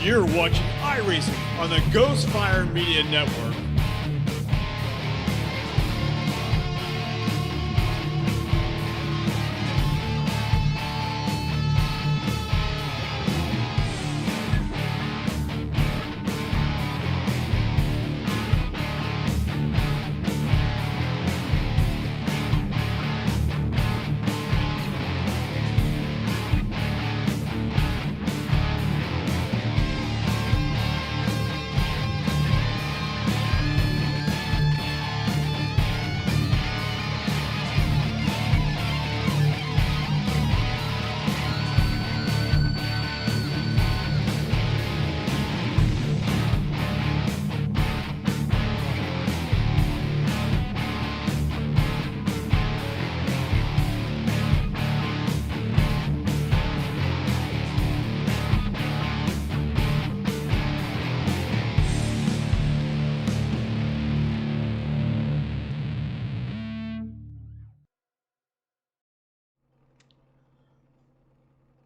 You're watching iRacing on the Ghostfire Media Network.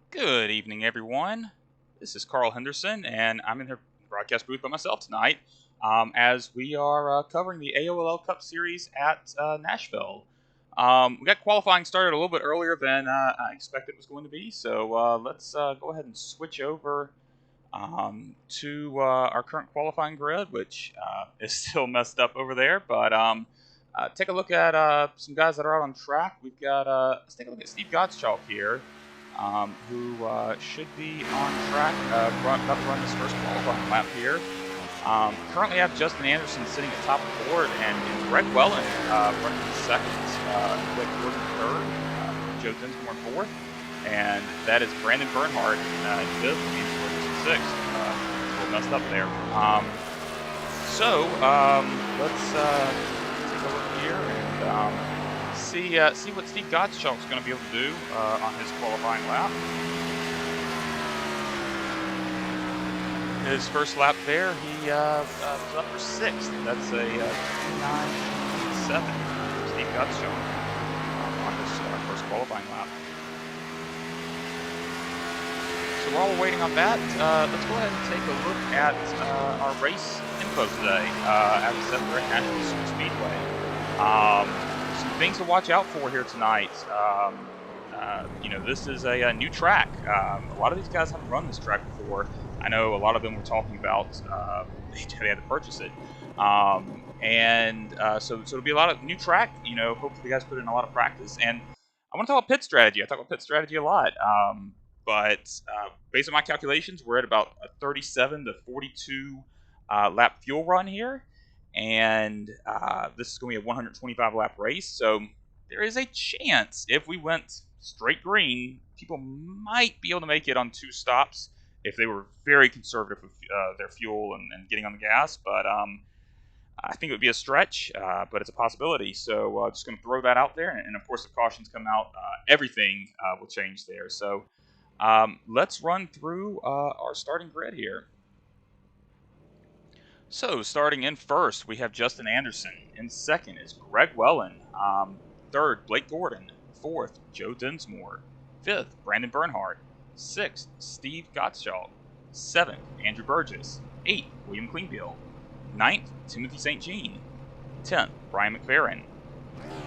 Good evening, everyone. This is Carl Henderson, and I'm in the broadcast booth by myself tonight as we are covering the AOLL Cup Series at Nashville. We got qualifying started a little bit earlier than I expected it was going to be, so let's go ahead and switch over to our current qualifying grid, which is still messed up over there, but take a look at some guys that are out on track. We've got, let's take a look at Steve Gottschalk here. Who should be on track, about to run this first qualifying lap here. Currently have Justin Anderson sitting at top of the board, and Greg Welland running second, Blake Gordon third, Joe Dinsmore in fourth, and that is Brandon Bernhardt in fifth, and George in sixth. A little messed up there. Let's take a look here and see what Steve Gottschalk's going to be able to do on his qualifying lap. His first lap there, he was up for sixth. That's a 29.7 for Steve Gottschalk on his first qualifying lap. So while we're waiting on that, let's go ahead and take a look at our race info today. As I said, we're at Nashville SuperSpeedway. Some things to watch out for here tonight. This is a new track. A lot of these guys haven't run this track before. I know a lot of them were talking about they had to purchase it. So it'll be a lot of new track. Hopefully you guys put in a lot of practice. And I want to talk about pit strategy. I talk about pit strategy a lot. But based on my calculations, we're at about a 37 to 42 lap fuel run here. And this is going to be a 125 lap race, so there is a chance if we went straight green, people might be able to make it on 2 stops if they were very conservative with their fuel and getting on the gas. But I think it would be a stretch, but it's a possibility. So just going to throw that out there, and of course, if cautions come out, everything will change there. So let's run through our starting grid here. So, starting in first, we have Justin Anderson. In second is Greg Welland. Third, Blake Gordon. Fourth, Joe Dinsmore. Fifth, Brandon Bernhardt. Sixth, Steve Gottschalk. Seventh, Andrew Burgess. Eighth, William Klingbeil. Ninth, Timothy St. Jean. 10th, Brian McFerrin.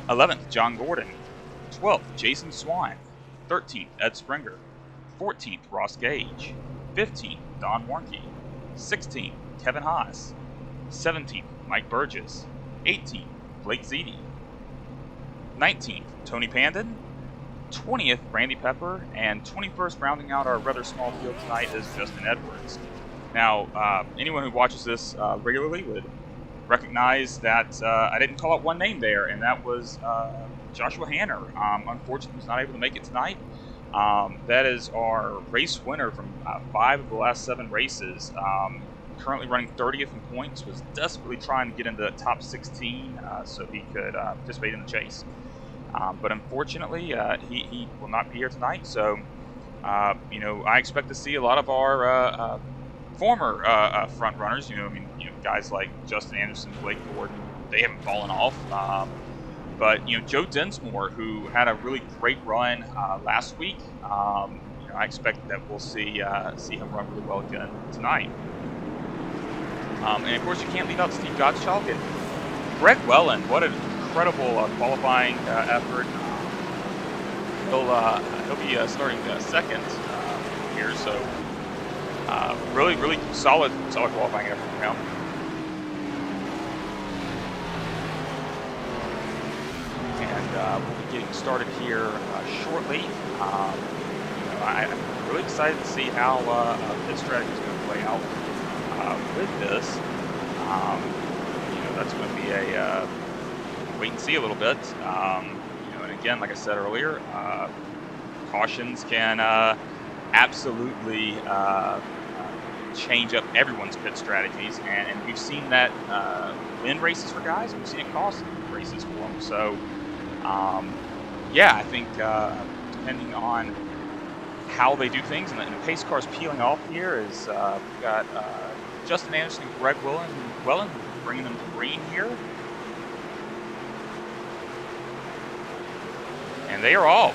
11th, John Gordon. 12th, Jason Swan. 13th, Ed Springer. 14th, Ross Gage. 15th, Don Warnke. 16th, Kevin Haas. 17th, Mike Burgess. 18th, Blake Ziti. 19th, Tony Pandon. 20th, Randy Pepper. And 21st, rounding out our rather small field tonight, is Justin Edwards. Now, anyone who watches this regularly would recognize that I didn't call out one name there, and that was Joshua Hanner. Unfortunately, he was not able to make it tonight. That is our race winner from 5 of the last 7 races. Currently running 30th in points, was desperately trying to get into the top 16 so he could participate in the chase. But unfortunately, he will not be here tonight. So, I expect to see a lot of our former front runners. Guys like Justin Anderson, Blake Gordon, they haven't fallen off. But Joe Dinsmore, who had a really great run last week, I expect that we'll see him run really well again tonight. And of course, you can't leave out Steve Gottschalk and Greg Welland. What an incredible qualifying effort. He'll be starting second here, so really solid qualifying effort from him. And we'll be getting started here shortly. I'm really excited to see how pit strategy is going to play out with this. That's going to be a wait and see a little bit. And again, like I said earlier, cautions can absolutely change up everyone's pit strategies, and we've seen that win races for guys. We've seen it cost races for them. So, I think depending on how they do things, and the pace cars peeling off here is we've got Justin Anderson and Greg Welland bringing them to green here. And they are off.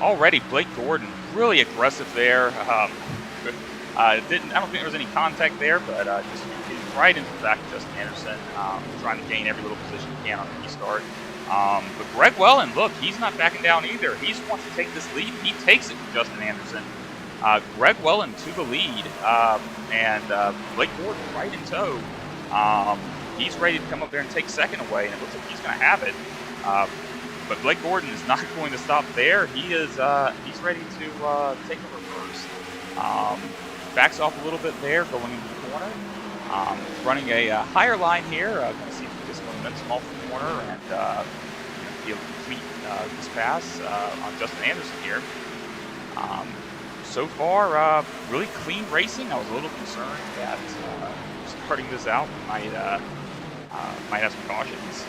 Already, Blake Gordon really aggressive there. I don't think there was any contact there, but just getting right into the back of Justin Anderson, trying to gain every little position he can on the restart. But Greg Welland, look, he's not backing down either. He wants to take this lead. He takes it from Justin Anderson. Greg Welland to the lead, and Blake Gordon right in tow. He's ready to come up there and take second away, and it looks like he's going to have it. But Blake Gordon is not going to stop there. He's ready to take over first. Backs off a little bit there, going into the corner. Running a higher line here. Going to see if he gets momentum off the corner and be able to complete this pass on Justin Anderson here. So far, really clean racing. I was a little concerned that starting this out might have some cautions,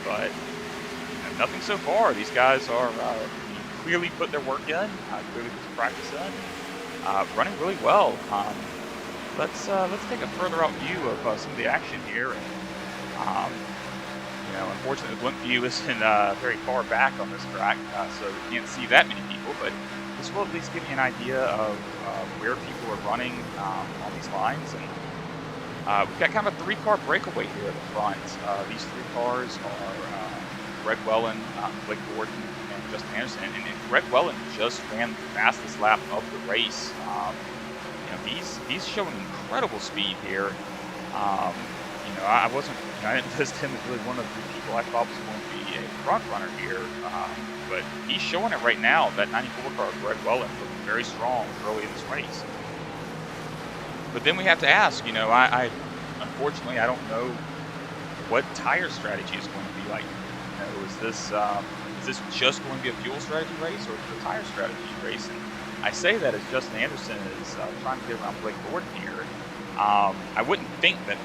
but nothing so far. These guys are clearly put their work in, clearly put some practice in, running really well. Let's take a further out view of some of the action here. And, unfortunately, the blimp view isn't very far back on this track, so you can't see that many people. But this will at least give you an idea of where people are running on these lines. And we've got kind of a three-car breakaway here at the front. These three cars are Greg Welland, Blake Gordon, and Justin Anderson. And Greg Welland just ran the fastest lap of the race. He's showing incredible speed here. I didn't list him as really one of the people I thought was going to be a front runner here, but he's showing it right now. That 94 car, Greg Welland, looking very strong early in this race. But then we have to ask, unfortunately, I don't know what tire strategy is going to be like. Is this just going to be a fuel strategy race, or is it a tire strategy race? And I say that as Justin Anderson is trying to get around Blake Gordon here. I wouldn't think that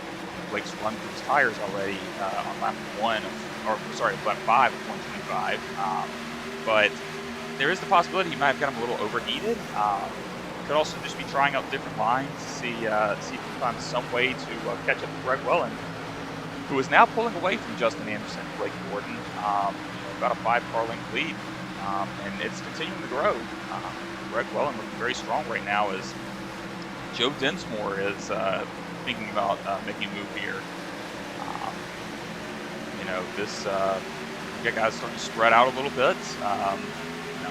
Blake's run through his tires already on lap 5 of 125. But there is the possibility he might have got him a little overheated. Could also just be trying out different lines to see if he can find some way to catch up to Greg Welland, who is now pulling away from Justin Anderson and Blake Gordon. About a 5-car length lead, and it's continuing to grow. Greg Welland looking very strong right now as Joe Dinsmore is thinking about making a move here. We got guys starting to spread out a little bit. I'm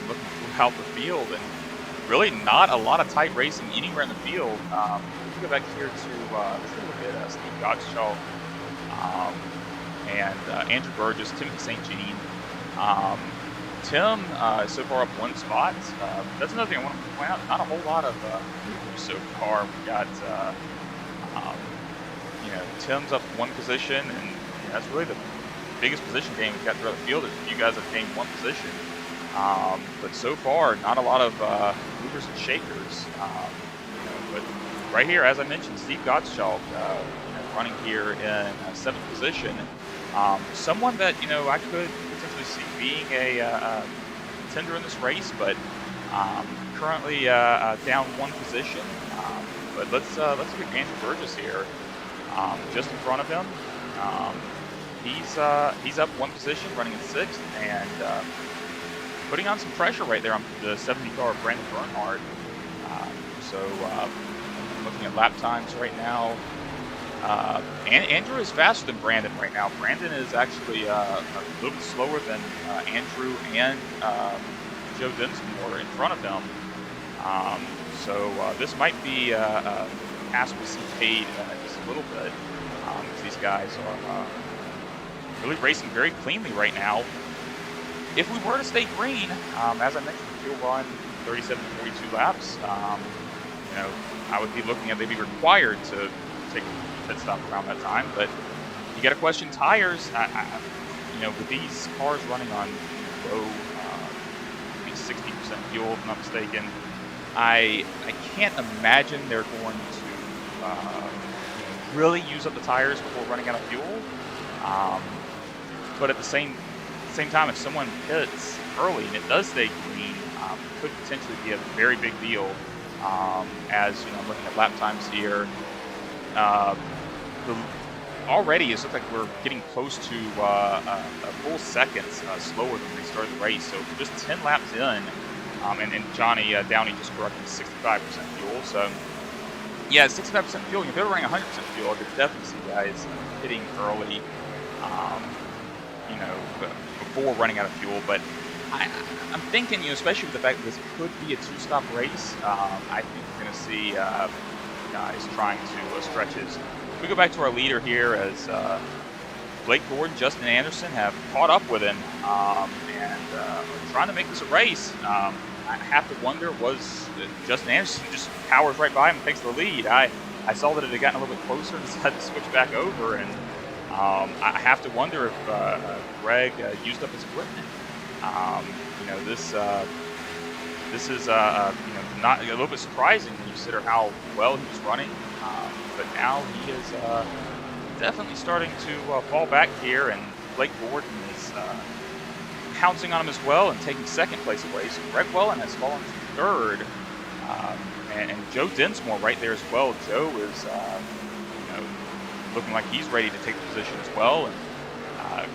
looking throughout the field, and really not a lot of tight racing anywhere in the field. Let's go back here to look at Steve Gottschalk and Andrew Burgess, Timothy St. Jean. Tim so far up one spot. That's another thing I want to point out. Not a whole lot of movers so far. We got Tim's up one position, and that's really the biggest position gain we've got throughout the field. There's a few guys that have gained one position, but so far not a lot of movers and shakers. But right here, as I mentioned, Steve Gottschalk running here in 7th position. Someone that I could potentially see being a contender in this race, but currently down one position. But let's look at Andrew Burgess here, just in front of him. he's up one position, running in 6th, and putting on some pressure right there on the 70 car Brandon Bernhardt. Looking at lap times right now, Andrew is faster than Brandon right now. Brandon is actually a little bit slower than Andrew and Joe Dinsmore in front of him. This might be a pass we see paid just a little bit. These guys are really racing very cleanly right now. If we were to stay green, as I mentioned, fuel run 37 to 42 laps. I would be looking at they'd be required to take a pit stop around that time. But you got to question tires. With these cars running on low, 60% fuel, if I'm not mistaken, I can't imagine they're going to really use up the tires before running out of fuel. But at the same time, if someone pits early and it does stay green, it could potentially be a very big deal. As I'm looking at lap times here, already it looks like we're getting close to a full second slower than we started the race. So just 10 laps in, and Johnny Downey just corrected 65% fuel. So yeah, 65% fuel. If they're running 100% fuel, I could definitely see guys hitting early, before running out of fuel. But I'm thinking, especially with the fact that this could be a 2-stop race, I think we're going to see guys trying to stretch his. We go back to our leader here as Blake Gordon, Justin Anderson have caught up with him and are trying to make this a race. I have to wonder, was Justin Anderson just powers right by him and takes the lead? I saw that it had gotten a little bit closer and decided to switch back over, and I have to wonder if Greg used up his equipment. This is not a little bit surprising when you consider how well he was running, but now he is definitely starting to fall back here, and Blake Gordon is pouncing on him as well and taking 2nd place away. So Greg Wellen has fallen to 3rd, and Joe Dinsmore right there as well. Joe is looking like he's ready to take the position as well, and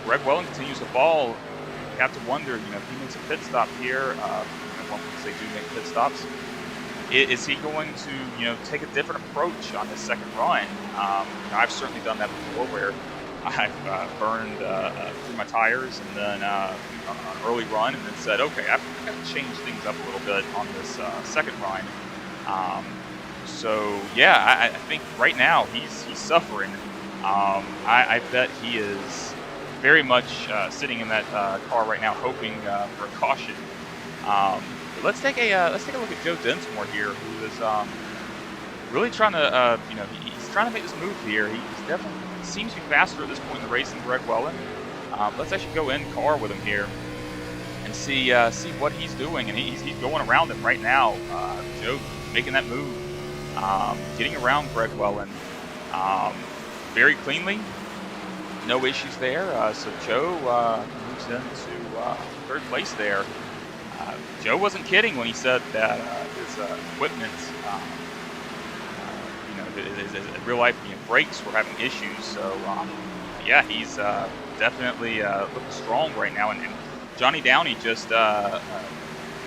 Greg Wellen continues to fall. You have to wonder, if he makes a pit stop here, once they do make pit stops, is he going to, take a different approach on his 2nd run? I've certainly done that before, where I've burned through my tires and then an early run, and then said, okay, I've got to change things up a little bit on this 2nd run. I think right now he's suffering. I bet he is very much sitting in that car right now, hoping for a caution. Let's take a look at Joe Dinsmore here, who is really trying to, he's trying to make this move here. He's definitely seems to be faster at this point in the race than Greg Wellen. Let's actually go in car with him here and see what he's doing, and he's going around him right now. Joe making that move, getting around Greg Wellen very cleanly. No issues there. So Joe moves into 3rd place there. Joe wasn't kidding when he said that his equipment, his real life brakes were having issues. So yeah, he's definitely looking strong right now. And Johnny Downey just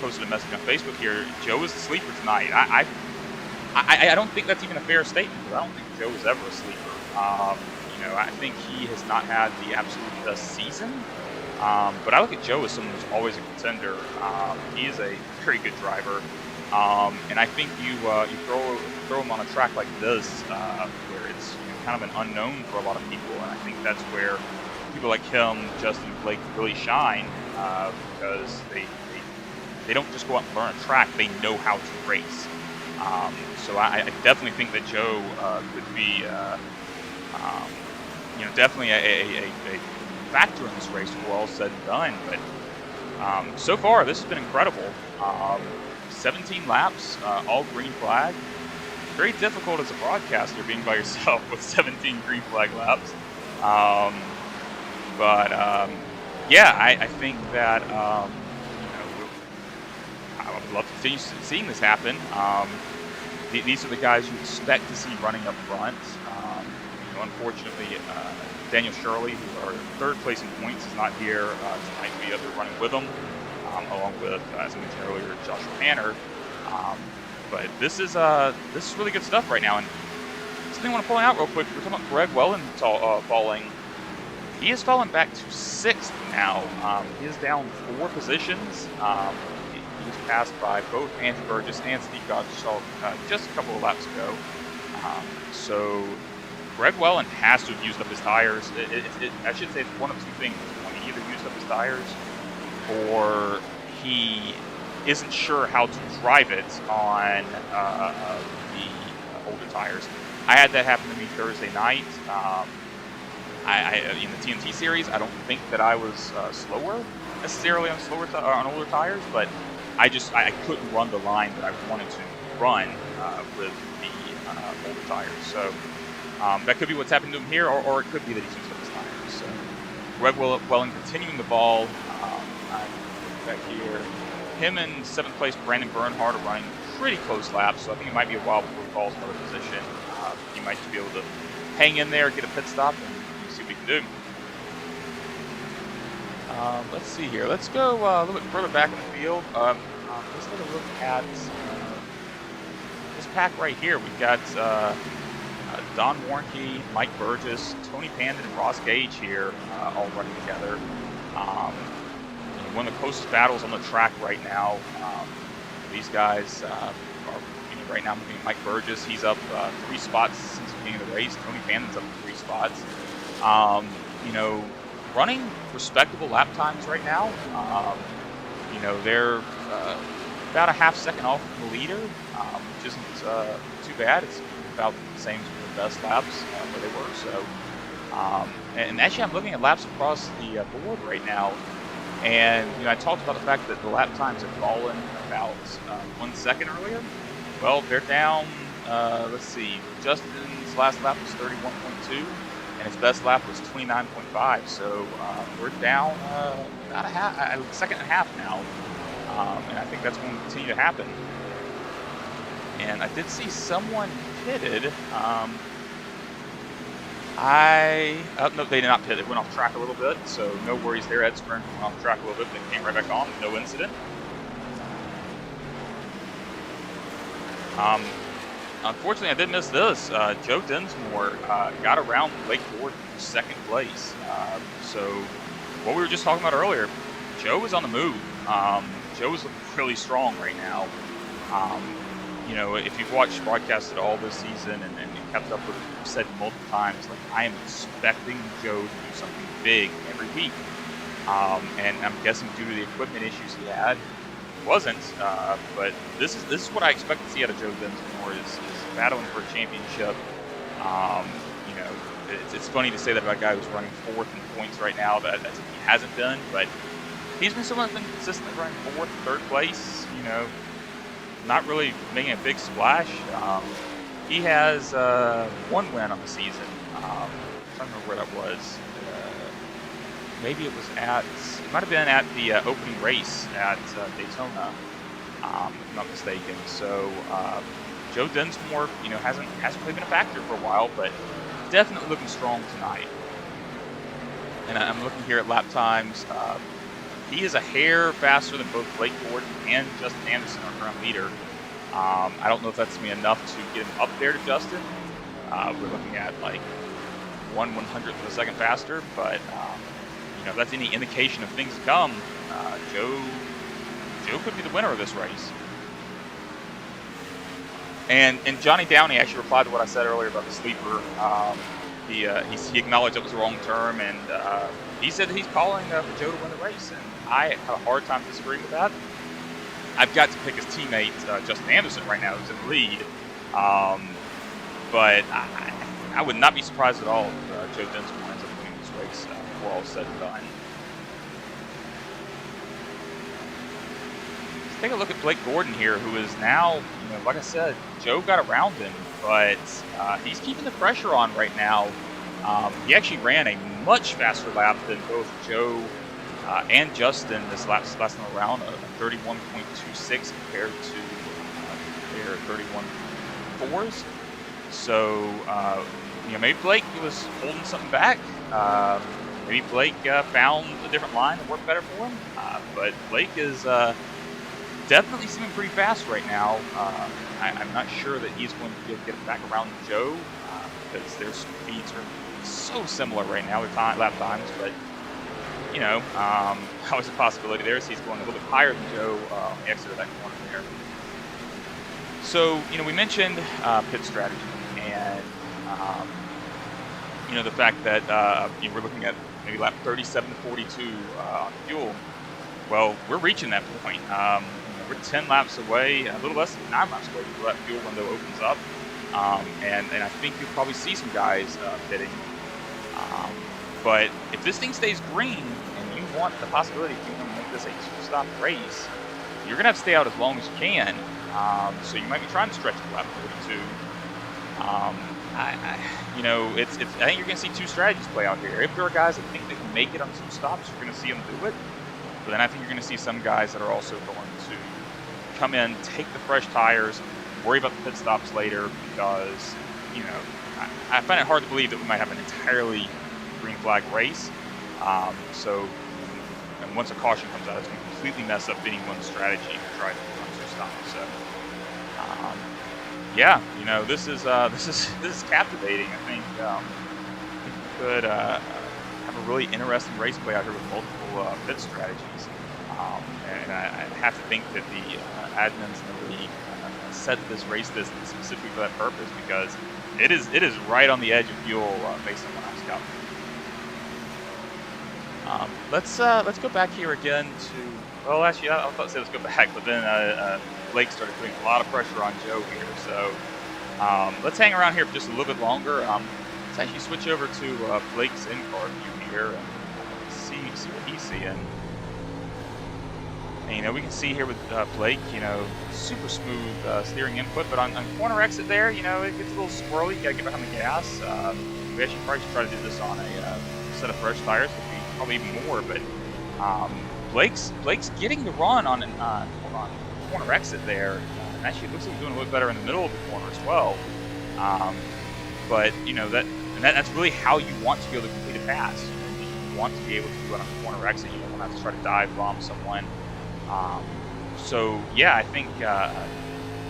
posted a message on Facebook here. Joe is a sleeper tonight. I don't think that's even a fair statement. I don't think Joe is ever a sleeper. I think he has not had the absolute best season. But I look at Joe as someone who's always a contender. He is a very good driver. And I think you throw him on a track like this, where it's kind of an unknown for a lot of people. And I think that's where people like him, Justin, Blake really shine, because they don't just go out and learn a track. They know how to race. So I definitely think that Joe could be definitely a factor in this race when we're all said and done. But so far, this has been incredible. 17 laps, all green flag. Very difficult as a broadcaster being by yourself with 17 green flag laps. I think that I would love to continue seeing this happen. These are the guys you expect to see running up front. unfortunately, Daniel Shirley, who are third place in points, is not here tonight. We are running with him, along with, as I mentioned earlier, Joshua Hanner. But this is really good stuff right now. And something I want to point out real quick. We're talking about Greg Wellen falling. He has fallen back to 6th now. He is down 4 positions. He was passed by both Andrew Burgess and Steve Gottschalk just a couple of laps ago. So Greg Wellen has to have used up his tires. I should say it's one of 2 things. He either used up his tires or he isn't sure how to drive it on the older tires. I had that happen to me Thursday night. In the TNT series, I don't think that I was slower necessarily on on older tires, but I couldn't run the line that I wanted to run with the older tires. So that could be what's happened to him here, or it could be that he's used up his tires. So Greg Wellen continuing the ball. Back here, him and 7th place Brandon Bernhardt are running pretty close laps, so I think it might be a while before he falls another position. He might just be able to hang in there, get a pit stop, and see what we can do. Let's see here. Let's go a little bit further back in the field. Let's take a look at this pack right here. We've got Don Warnke, Mike Burgess, Tony Pandon, and Ross Gage here all running together. One of the closest battles on the track right now. These guys are right now moving. Mike Burgess, he's up 3 spots since the beginning of the race. Tony Pandon's up 3 spots. Running respectable lap times right now. They're about a half second off the leader, which isn't too bad. It's about the same as the best laps where they were. So, and actually, I'm looking at laps across the board right now. And I talked about the fact that the lap times have fallen about 1 second earlier. Well, they're down. Let's see. Justin's last lap was 31.2, and his best lap was 29.5. So we're down about a second and a half now, and I think that's going to continue to happen. And I did see someone pitted. No, they did not pit. It went off track a little bit, so no worries there. Ed Stern went off track a little bit. They came right back on, no incident. Unfortunately, I did miss this. Joe Dinsmore got around Blake Gordon for 2nd place. So what we were just talking about earlier, Joe was on the move. Joe is looking really strong right now. If you've watched broadcasts at all this season and kept up with it, I've said multiple times, like, I am expecting Joe to do something big every week. And I'm guessing due to the equipment issues he had, it wasn't. But this is what I expect to see out of Joe Dinsmore is battling for a championship. It's funny to say that about a guy who's running 4th in points right now. That he hasn't been, but he's been someone that's been consistently running 4th, 3rd place. Not really making a big splash. He has 1 win on the season. I'm trying to remember where that was. Maybe it might have been at the opening race at Daytona, if I'm not mistaken. So Joe Dinsmore, hasn't really been a factor for a while, but definitely looking strong tonight. And I'm looking here at lap times. He is a hair faster than both Blake Gordon and Justin Anderson, our current leader. I don't know if that's going to be enough to get him up there to Justin. We're looking at like 1/100th of a second faster, but if that's any indication of things to come, Joe could be the winner of this race. And Johnny Downey actually replied to what I said earlier about the sleeper. He acknowledged it was the wrong term, and he said that he's calling for Joe to win the race, and I have a hard time disagreeing with that. I've got to pick his teammate, Justin Anderson, right now, who's in the lead. But I would not be surprised at all if Joe Dinsmore ends up winning this race before all is said and done. Let's take a look at Blake Gordon here, who is now, like I said, Joe got around him, but he's keeping the pressure on right now. He actually ran a much faster lap than both Joe and Justin this last time around, 31.26 compared to their 31.4s. So, maybe Blake was holding something back. Maybe Blake found a different line that worked better for him. But Blake is definitely seeming pretty fast right now. I'm not sure that he's going to be able to get it back around Joe because their speeds are so similar right now, their lap times. But, always a possibility there. So he's going a little bit higher than Joe on the exit of that corner there. So, we mentioned pit strategy and, the fact that we're looking at maybe lap 37 to 42 on fuel. Well, we're reaching that point. We're 10 laps away, a little less than 9 laps away before that fuel window opens up. And I think you'll probably see some guys pitting. But if this thing stays green and you want the possibility of to make this a two-stop race, you're going to have to stay out as long as you can. So you might be trying to stretch to lap 42. I think you're going to see two strategies play out here. If there are guys that think they can make it on two stops, you're going to see them do it. But then I think you're going to see some guys that are also going to come in, take the fresh tires, worry about the pit stops later because, I find it hard to believe that we might have an entirely green flag race. And once a caution comes out, it's going to completely mess up anyone's strategy to try to run two stops. So, this is captivating. I think we could have a really interesting race play out here with multiple pit strategies. And I have to think that the admins in the league set this race distance specifically for that purpose because it is right on the edge of fuel based on what I'm scouting. Let's go back here again to. Well, actually, I was about to say let's go back, but then Blake started putting a lot of pressure on Joe here. So let's hang around here for just a little bit longer. Let's actually switch over to Blake's in-car view here and see what he's seeing. And, we can see here with Blake, super smooth steering input, but on corner exit there, it gets a little squirrely. You gotta get behind the gas. We actually probably should try to do this on a set of fresh tires, would be probably even more. But Blake's getting the run on corner exit there. And actually, it looks like he's doing a little better in the middle of the corner as well. But that's really how you want to be able to complete a pass. You want to be able to run on the corner exit. You don't want to have to try to dive bomb someone. I think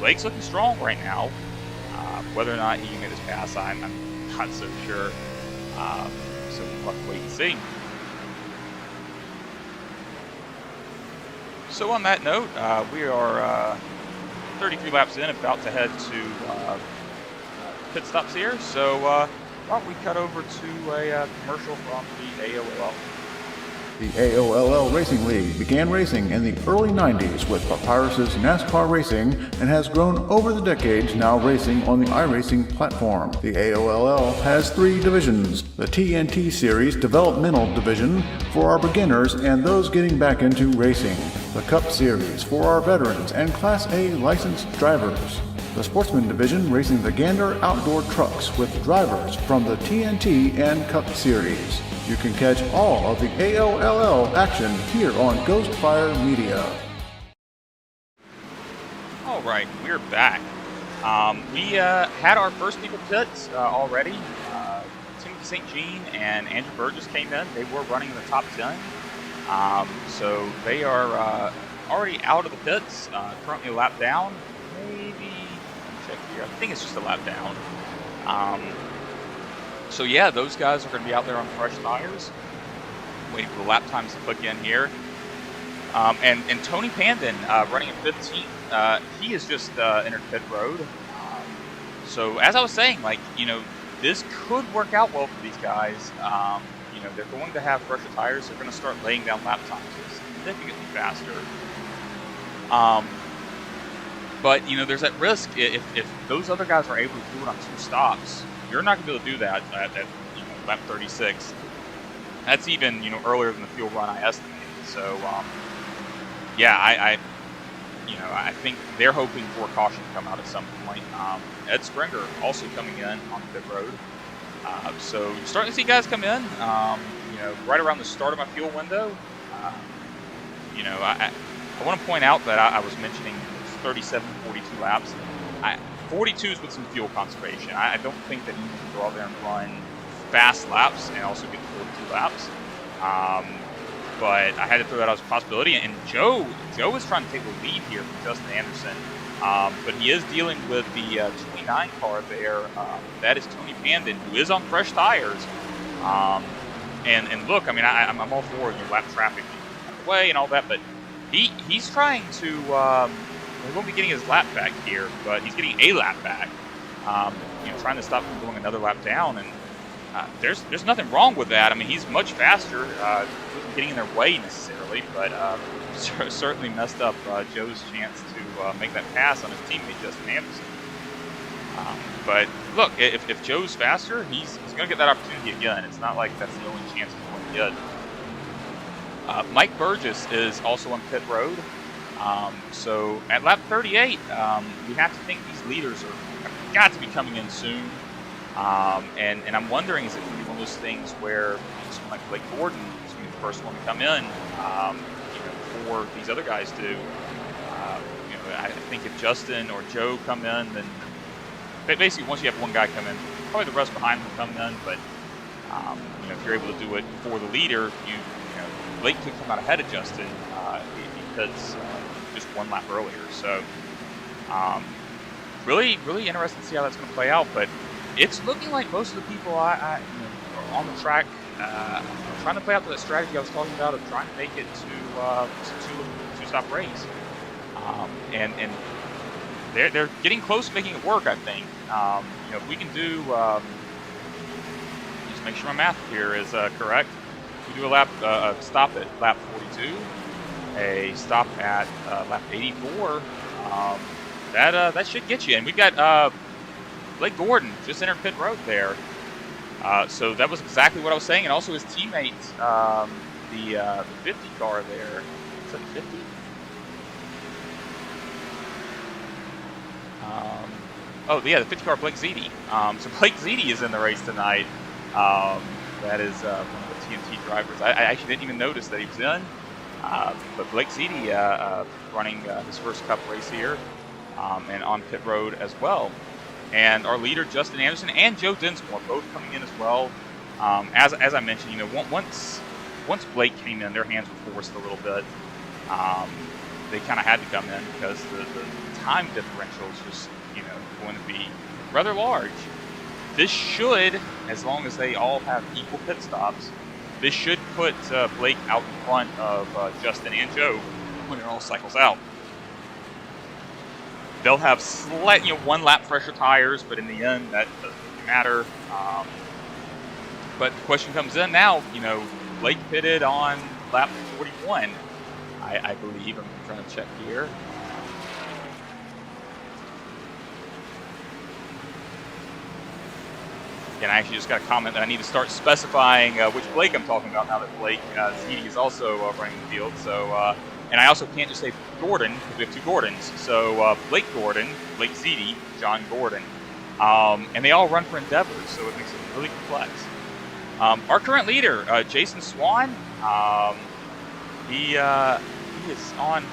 Blake's looking strong right now. Whether or not he can make this pass, I'm not so sure. So we'll have to wait and see. So on that note, we are 33 laps in, about to head to pit stops here. So why don't we cut over to a commercial from the AOLL. The AOLL Racing League began racing in the early 90s with Papyrus's NASCAR Racing and has grown over the decades, now racing on the iRacing platform. The AOLL has 3 divisions: the TNT Series Developmental Division for our beginners and those getting back into racing, the Cup Series for our veterans and Class A licensed drivers, the Sportsman Division racing the Gander outdoor trucks with drivers from the TNT and Cup Series. You can catch all of the AOLL action here on Ghostfire Media. All right, we're back. We had our first people pit already. Timothy St. Jean and Andrew Burgess came in. They were running in the top 10. So they are already out of the pits, currently a lap down. Maybe, let me check here. I think it's just a lap down. So yeah, those guys are going to be out there on fresh tires, waiting for the lap times to click in here. And Tony Pandon running in 15th, he has just entered pit road. So as I was saying, this could work out well for these guys. They're going to have fresher tires. They're going to start laying down lap times significantly faster. But there's that risk if those other guys are able to do it on 2 stops. You're not going to be able to do that at lap 36. That's even earlier than the fuel run I estimated. So I think they're hoping for a caution to come out at some point. Ed Springer also coming in on the pit road. So you're starting to see guys come in. Right around the start of my fuel window. I want to point out that I was mentioning 37, 42 laps. 42s with some fuel conservation. I don't think that he can go out there and run fast laps and also get 42 laps. But I had to throw that out as a possibility. And Joe is trying to take the lead here from Justin Anderson. But he is dealing with the 29 car there. That is Tony Pandon, who is on fresh tires. And look, I mean, I'm all for lap traffic out of the way and all that, but he's trying to. He won't be getting his lap back here, but he's getting a lap back. Trying to stop him going another lap down, and there's nothing wrong with that. I mean, he's much faster, wasn't getting in their way necessarily, but certainly messed up Joe's chance to make that pass on his teammate Justin Anderson. But look, if Joe's faster, he's going to get that opportunity again. It's not like that's the only chance he's going to get. Mike Burgess is also on pit road. So at lap 38, we have to think these leaders have got to be coming in soon. And I'm wondering, is it going to be one of those things where someone like Blake Gordon is going to be the first one to come in, before these other guys do? I think if Justin or Joe come in, then basically once you have one guy come in, probably the rest behind will come in. But if you're able to do it before the leader, Blake could come out ahead of Justin because just one lap earlier. So really, really interesting to see how that's going to play out. But it's looking like most of the people are on the track trying to play out that strategy I was talking about of trying to make it to a two-stop race. And they're getting close to making it work, I think. If we can do, just make sure my math here is correct. We do a stop at lap 42, a stop at lap 84. That should get you. And we've got Blake Gordon just entered pit road there. So that was exactly what I was saying. And also his teammate, the 50 car there. Is that the 50? The 50 car Blake Ziti. So Blake Ziti is in the race tonight. That is one of the TNT drivers. I actually didn't even notice that he was in. But Blake Ziti running his first Cup race here, and on pit road as well. And our leader Justin Anderson and Joe Dinsmore both coming in as well. As I mentioned, once Blake came in, their hands were forced a little bit. They kind of had to come in because the time differential is just going to be rather large. This should, as long as they all have equal pit stops, this should put Blake out in front of Justin and Joe when it all cycles out. They'll have slight, one lap fresher tires, but in the end, that doesn't really matter. But the question comes in now, Blake pitted on lap 41, I believe. I'm trying to check here. And I actually just got a comment that I need to start specifying which Blake I'm talking about now that Blake Ziti is also running the field. So, and I also can't just say Gordon because we have two Gordons. So Blake Gordon, Blake Ziti, John Gordon, and they all run for Endeavors, so it makes it really complex. Our current leader, Jason Swan, he is on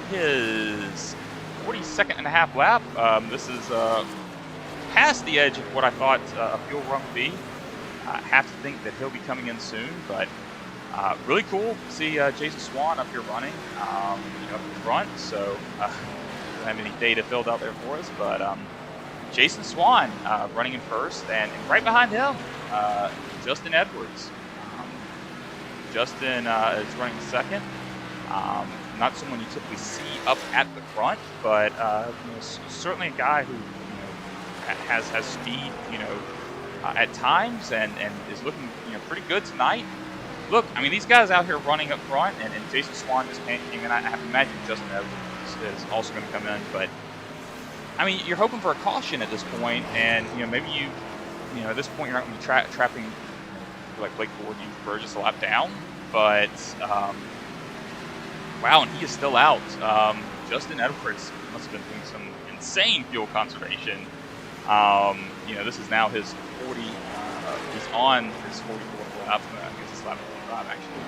his 42nd and a half lap. This is past the edge of what I thought a fuel run would be. I have to think that he'll be coming in soon, but really cool to see Jason Swan up here running up in front. So I don't have any data filled out there for us, but Jason Swan running in first, and right behind him, Justin Edwards. Justin is running second. Not someone you typically see up at the front, but certainly a guy who has speed, at times, and is looking, pretty good tonight. Look, I mean, these guys out here running up front, and Jason Swan just came in. I have to imagine Justin Edwards is also going to come in, but I mean, you're hoping for a caution at this point, and maybe at this point you're not going to be trapping like Blake Gordon, Burgess a lap down, but wow, and he is still out. Justin Edwards must have been doing some insane fuel conservation. This is now his 40. He's on his 44th lap. I guess it's lap 45 actually.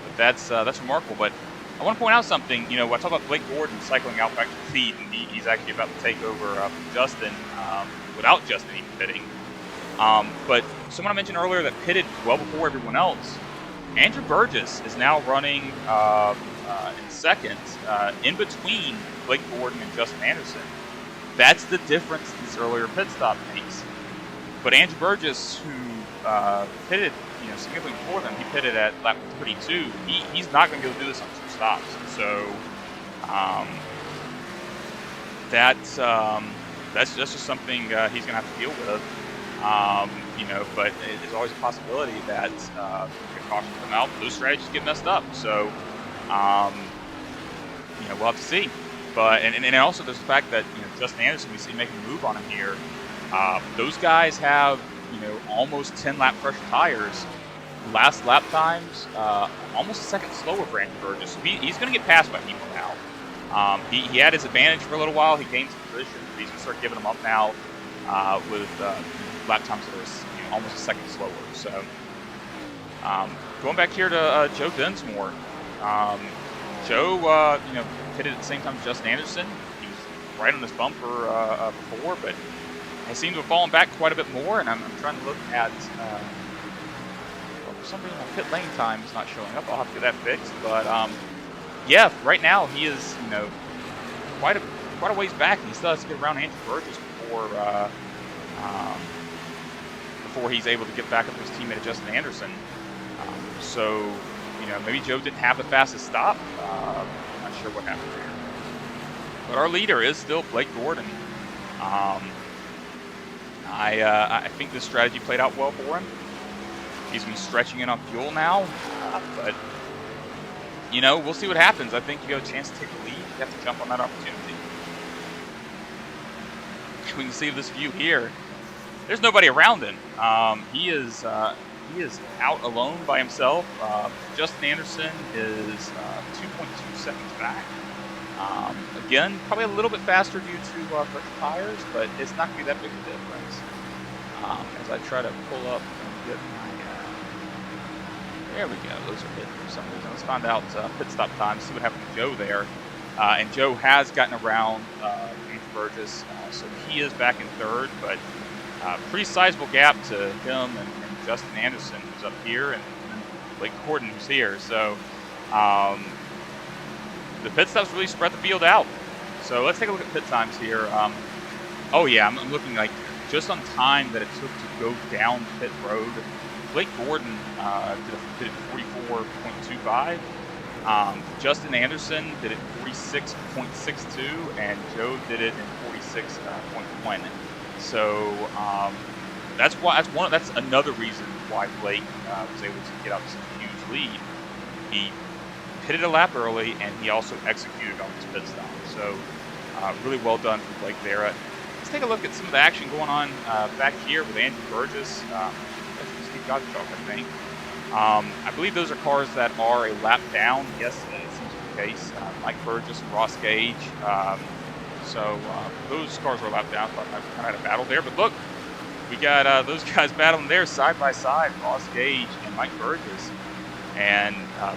But that's remarkable. But I want to point out something. I talk about Blake Gordon cycling out back to the lead, and he's actually about to take over from Justin without Justin even pitting. But someone I mentioned earlier that pitted well before everyone else, Andrew Burgess is now running in second, in between Blake Gordon and Justin Anderson. That's the difference this earlier pit stop makes. But Andrew Burgess, who pitted significantly before them, he pitted at lap 32. He's not going to be able to do this on 2 stops. So that's just something he's going to have to deal with. But there's always a possibility that get caution come out, those strategies get messed up. So we'll have to see. But and also there's the fact that Justin Anderson, we see making a move on him here. Those guys have almost 10 lap pressure tires. Last lap times almost a second slower for Andrew Burgess. So he's going to get passed by people now. He had his advantage for a little while. He gained some position. He's going to start giving them up now with lap times that are almost a second slower. So going back here to Joe Dinsmore. Joe, pitted at the same time as Justin Anderson. He was right on this bumper before, but I seem to have fallen back quite a bit more. And I'm trying to look at. For some reason, my pit lane time is not showing up. I'll have to get that fixed. But yeah, right now he is quite a ways back, and he still has to get around Andrew Burgess before he's able to get back up to his teammate Justin Anderson. So maybe Joe didn't have the fastest stop. I'm not sure what happened there. But our leader is still Blake Gordon. I think this strategy played out well for him. He's been stretching in on fuel now, but we'll see what happens. I think you have a chance to take the lead. You have to jump on that opportunity. We can see this view here. There's nobody around him. He is out alone by himself. Justin Anderson is 2.2 seconds back. Again, probably a little bit faster due to fresh tires, but it's not going to be that big of a difference. As I try to pull up and get my... there we go. Those are hidden for some reason. Let's find out pit stop time, see what happened to Joe there. And Joe has gotten around Andrew Burgess, so he is back in third, but pretty sizable gap to him and Justin Anderson, who's up here, and Blake Gordon, who's here. So the pit stops really spread the field out. So let's take a look at pit times here. Oh yeah, I'm looking like just on time that it took to go down pit road. Blake Gordon did it 44.25. Justin Anderson did it 46.62, and Joe did it in 46.1. So that's another reason why Blake was able to get out to a huge lead. He pitted a lap early, and he also executed on his pit stop. So really well done for Blake there. Let's take a look at some of the action going on back here with Andrew Burgess. Steve Gottschalk, I think. I believe those are cars that are a lap down. Yes, that seems to be the case. Mike Burgess and Ross Gage. So those cars were a lap down. Thought I kind of had a battle there. But look, we got those guys battling there side by side, Ross Gage and Mike Burgess. And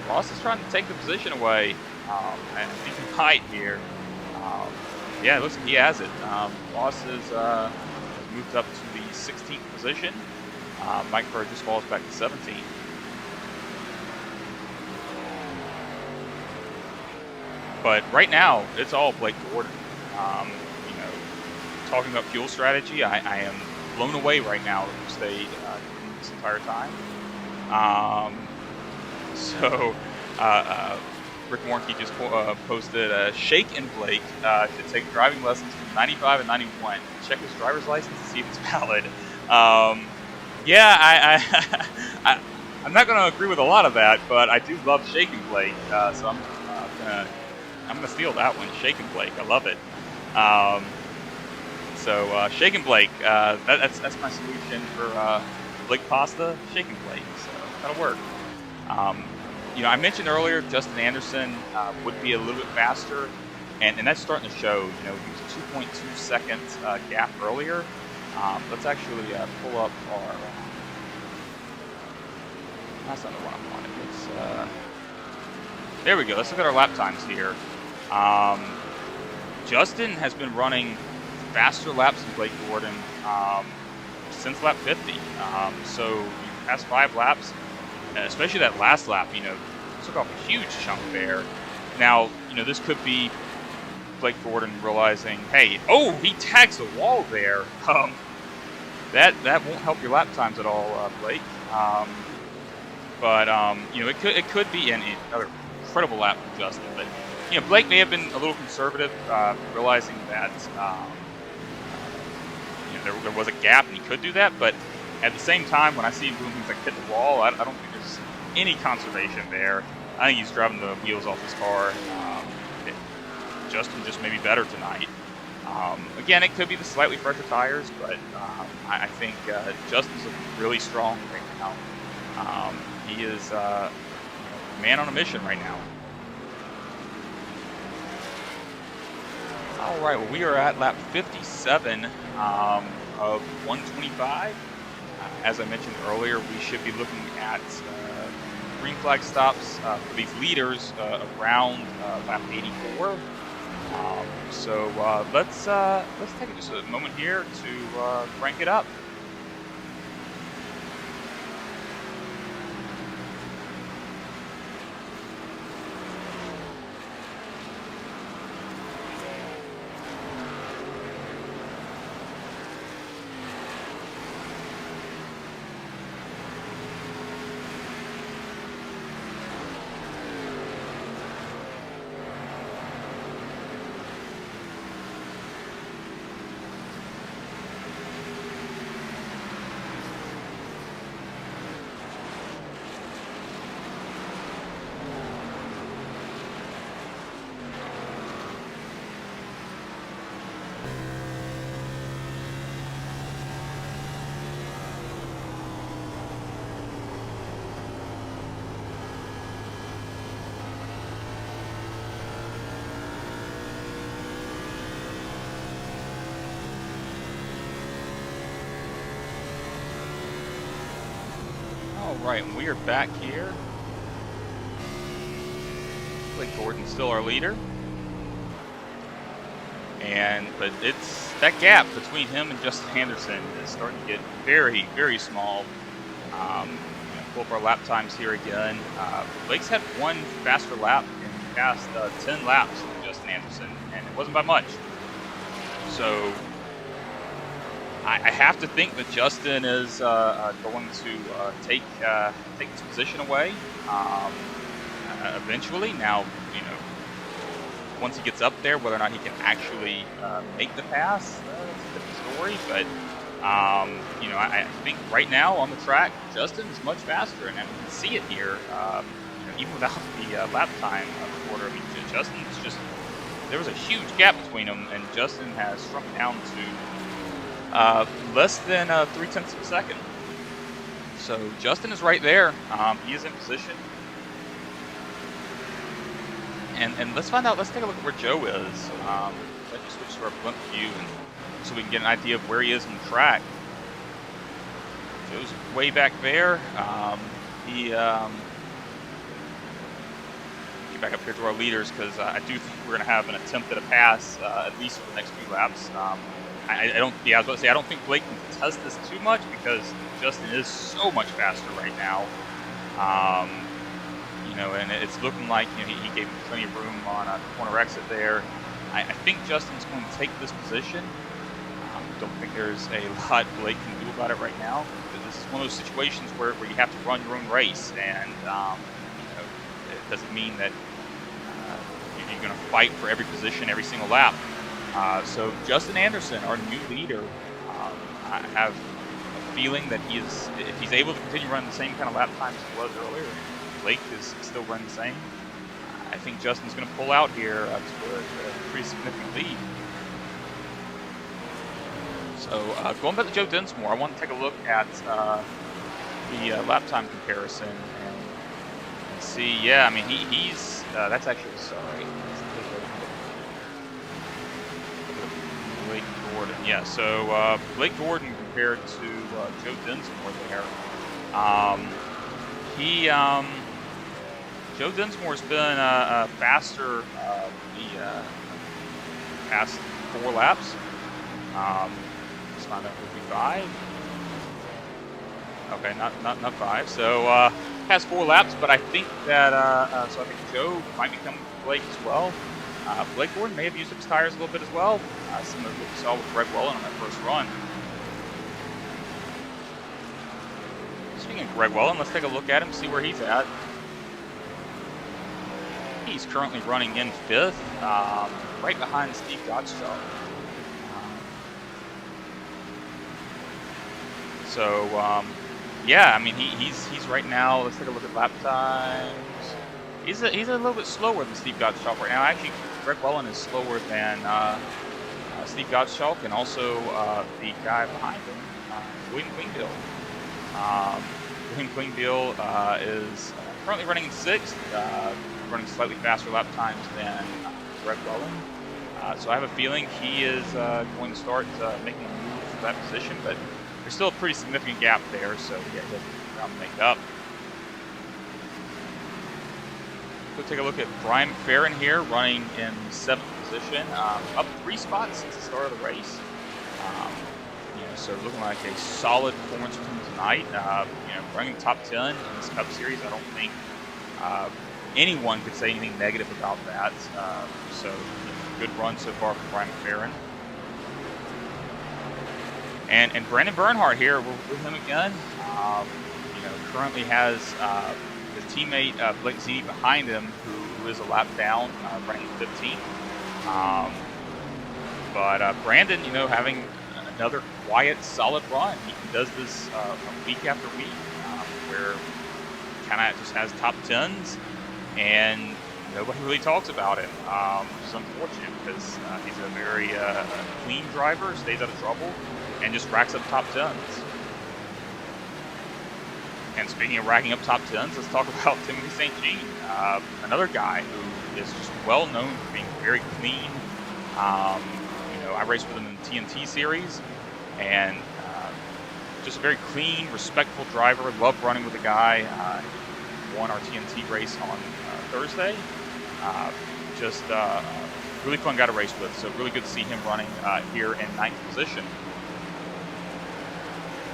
Ross is trying to take the position away. I think he might here. Yeah, it looks like he has it. Ross has moved up to the 16th position. Mike Burgess falls back to 17th. But right now, it's all Blake Gordon. Talking about fuel strategy, I am blown away right now that we've stayed this entire time. Rick Warnke just posted, Shake and Blake should take driving lessons from 95 and 91. Check his driver's license to see if it's valid. Yeah, I'm not going to agree with a lot of that, but I do love Shake and Blake, so I'm gonna steal that one. Shake and Blake, I love it. Shake and Blake, that's my solution for Blake Pasta. Shake and Blake, so that'll work. I mentioned earlier Justin Anderson would be a little bit faster, and that's starting to show. He was a 2.2 second gap earlier. Let's actually pull up our. That's not the one I wanted. There we go. Let's look at our lap times here. Justin has been running faster laps than Blake Gordon since lap 50. So past 5 laps, especially that last lap, took off a huge chunk there. Now, this could be Blake Gordon realizing, hey, he tags the wall there. That won't help your lap times at all, Blake. But it could be another incredible lap from Justin. But Blake may have been a little conservative, realizing that there was a gap and he could do that. But at the same time, when I see him doing things like hit the wall, I don't think there's any conservation there. I think he's driving the wheels off his car. Justin just may be better tonight. Again, it could be the slightly fresher tires, but I think Justin's looking really strong right now. He is a man on a mission right now. All right, well, we are at lap 57 of 125. As I mentioned earlier, we should be looking at green flag stops for these leaders around lap 84. So let's take just a moment here to crank it up. Right, and we are back here. Blake Gordon's still our leader. But it's that gap between him and Justin Anderson is starting to get very, very small. Pull up our lap times here again. Blake's had one faster lap in the past 10 laps than Justin Anderson, and it wasn't by much. So I have to think that Justin is going to take this position away eventually. Now, once he gets up there, whether or not he can actually make the pass, that's a different story. But I think right now on the track, Justin is much faster, and we can see it here, even without the lap time recorder. I mean, Justin's there was a huge gap between them, and Justin has shrunk down to less than 0.3 of a second. So Justin is right there. He is in position. And let's find out. Let's take a look at where Joe is. Let's just switch to our blimp view, so we can get an idea of where he is on the track. Joe's way back there. Get back up here to our leaders, because I do think we're going to have an attempt at a pass at least for the next few laps. I don't think Blake can contest this too much, because Justin is so much faster right now. And it's looking like he gave him plenty of room on a corner exit there. I think Justin's going to take this position. Don't think there's a lot Blake can do about it right now. This is one of those situations where you have to run your own race, and it doesn't mean that you're going to fight for every position every single lap. So Justin Anderson, our new leader, I have a feeling that if he's able to continue running the same kind of lap times as he was earlier, Blake is still running the same, I think Justin's going to pull out here to a pretty significant lead. So going back to Joe Dinsmore, I want to take a look at the lap time comparison and see. Yeah, I mean he's that's actually sorry. Blake Gordon. Yeah, so Blake Gordon compared to Joe Dinsmore there. Joe Dinsmore's been faster the past 4 laps. Let's find out would be 5. Okay, not 5. So past 4 laps, but I think that so I think Joe might be coming to Blake as well. Blake Gordon may have used up his tires a little bit as well, similar to what we saw with Greg Wellen on that first run. Speaking of Greg Wellen, let's take a look at him, see where he's at. He's currently running in 5th, right behind Steve Gottschalk. Yeah, I mean he's right now. Let's take a look at lap times. He's a little bit slower than Steve Gottschalk right now. Actually, Greg Wellen is slower than Steve Gottschalk, and also the guy behind him, William Queenville. William Queenville is currently running in 6th, running slightly faster lap times than Greg Wellen. So I have a feeling he is going to start making a move for that position, but there's still a pretty significant gap there, so yeah, he'll make up. We'll take a look at Brian McFerrin here, running in 7th position, up 3 spots since the start of the race. So looking like a solid performance from him tonight. Running top 10 in this Cup Series, I don't think anyone could say anything negative about that. So good run so far from Brian McFerrin. And Brandon Bernhardt here with him again. Currently has his teammate Blake Zede behind him, who is a lap down, running 15th. But Brandon, having another quiet, solid run. He does this week after week, where he kind of just has top 10s, and nobody really talks about him. It's unfortunate because he's a very clean driver, stays out of trouble, and just racks up top 10s. And speaking of racking up top 10s, let's talk about Timothy St. Jean, another guy who is just well known for being very clean. I raced with him in the TNT series, and just a very clean, respectful driver. Loved running with the guy. Won our TNT race on Thursday. Just really fun guy to race with, so really good to see him running here in 9th position.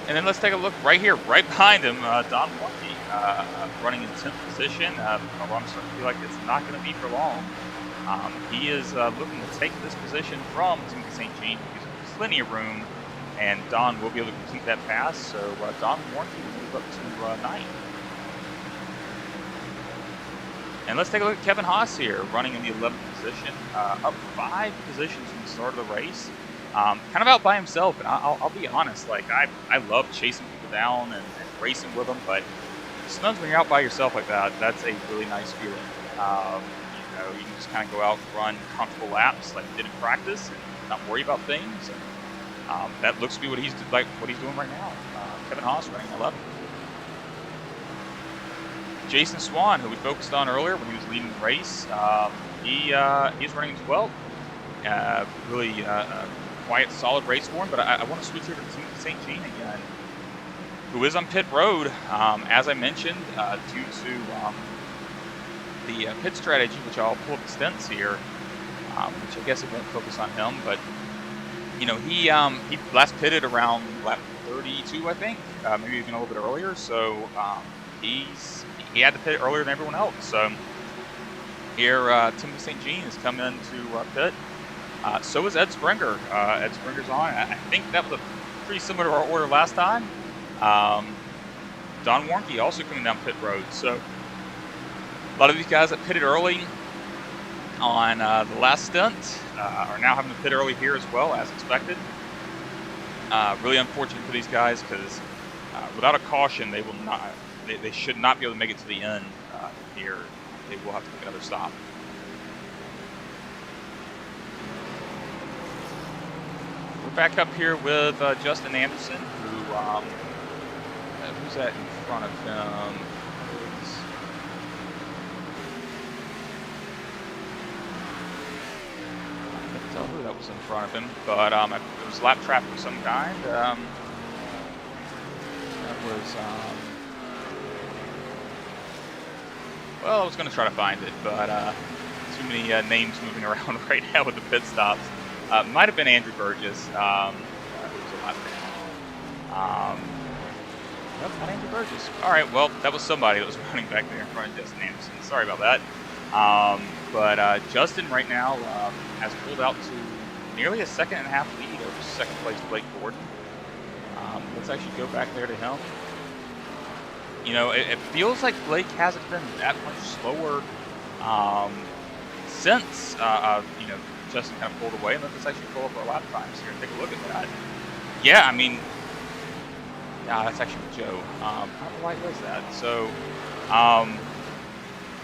And then let's take a look right here, right behind him, Don Warnke, running in 10th position. I'm starting to feel like it's not going to be for long. He is looking to take this position from Timothy St. Jean because there's plenty of room, and Don will be able to complete that pass. So Don Warnke will move up to 9th. And let's take a look at Kevin Haas here, running in the 11th position, up 5 positions from the start of the race. Kind of out by himself, and I'll be honest, I love chasing people down and racing with them, but sometimes when you're out by yourself like that, that's a really nice feeling. You can just kind of go out and run comfortable laps like you did in practice, and not worry about things. And that looks to be what he's doing right now. Kevin Haas running 11th. Jason Swan, who we focused on earlier when he was leading the race, he's running 12th. Really quiet, solid race for him. But I want to switch here to Timothy St. Jean again, who is on pit road, as I mentioned, due to the pit strategy, which I'll pull up the stints here, which I guess it won't focus on him, but he last pitted around lap 32, I think, maybe even a little bit earlier. So he had to pit earlier than everyone else. So here, Timothy St. Jean has come into pit. So is Ed Springer. Ed Springer's on. I think that was pretty similar to our order last time. Don Warnke also coming down pit road. So a lot of these guys that pitted early on the last stint are now having to pit early here as well, as expected. Really unfortunate for these guys because without a caution, they will not. They should not be able to make it to the end here. They will have to make another stop. We're back up here with Justin Anderson, who's that in front of him? I can't tell who that was in front of him, but it was lap traffic of some kind. That was Well, I was going to try to find it, but too many names moving around right now with the pit stops. Might have been Andrew Burgess, who was a lap down. Nope, not Andrew Burgess. All right, well, that was somebody that was running back there in front of Justin Anderson. Sorry about that. But Justin right now has pulled out to nearly a 1.5 second lead over second place Blake Gordon. Let's actually go back there to him. You know, it feels like Blake hasn't been that much slower since, you know, Justin kind of pulled away. And let's actually pull up our lap times here and take a look at that. Yeah, I mean, that's actually Joe. I don't know why he does that. So,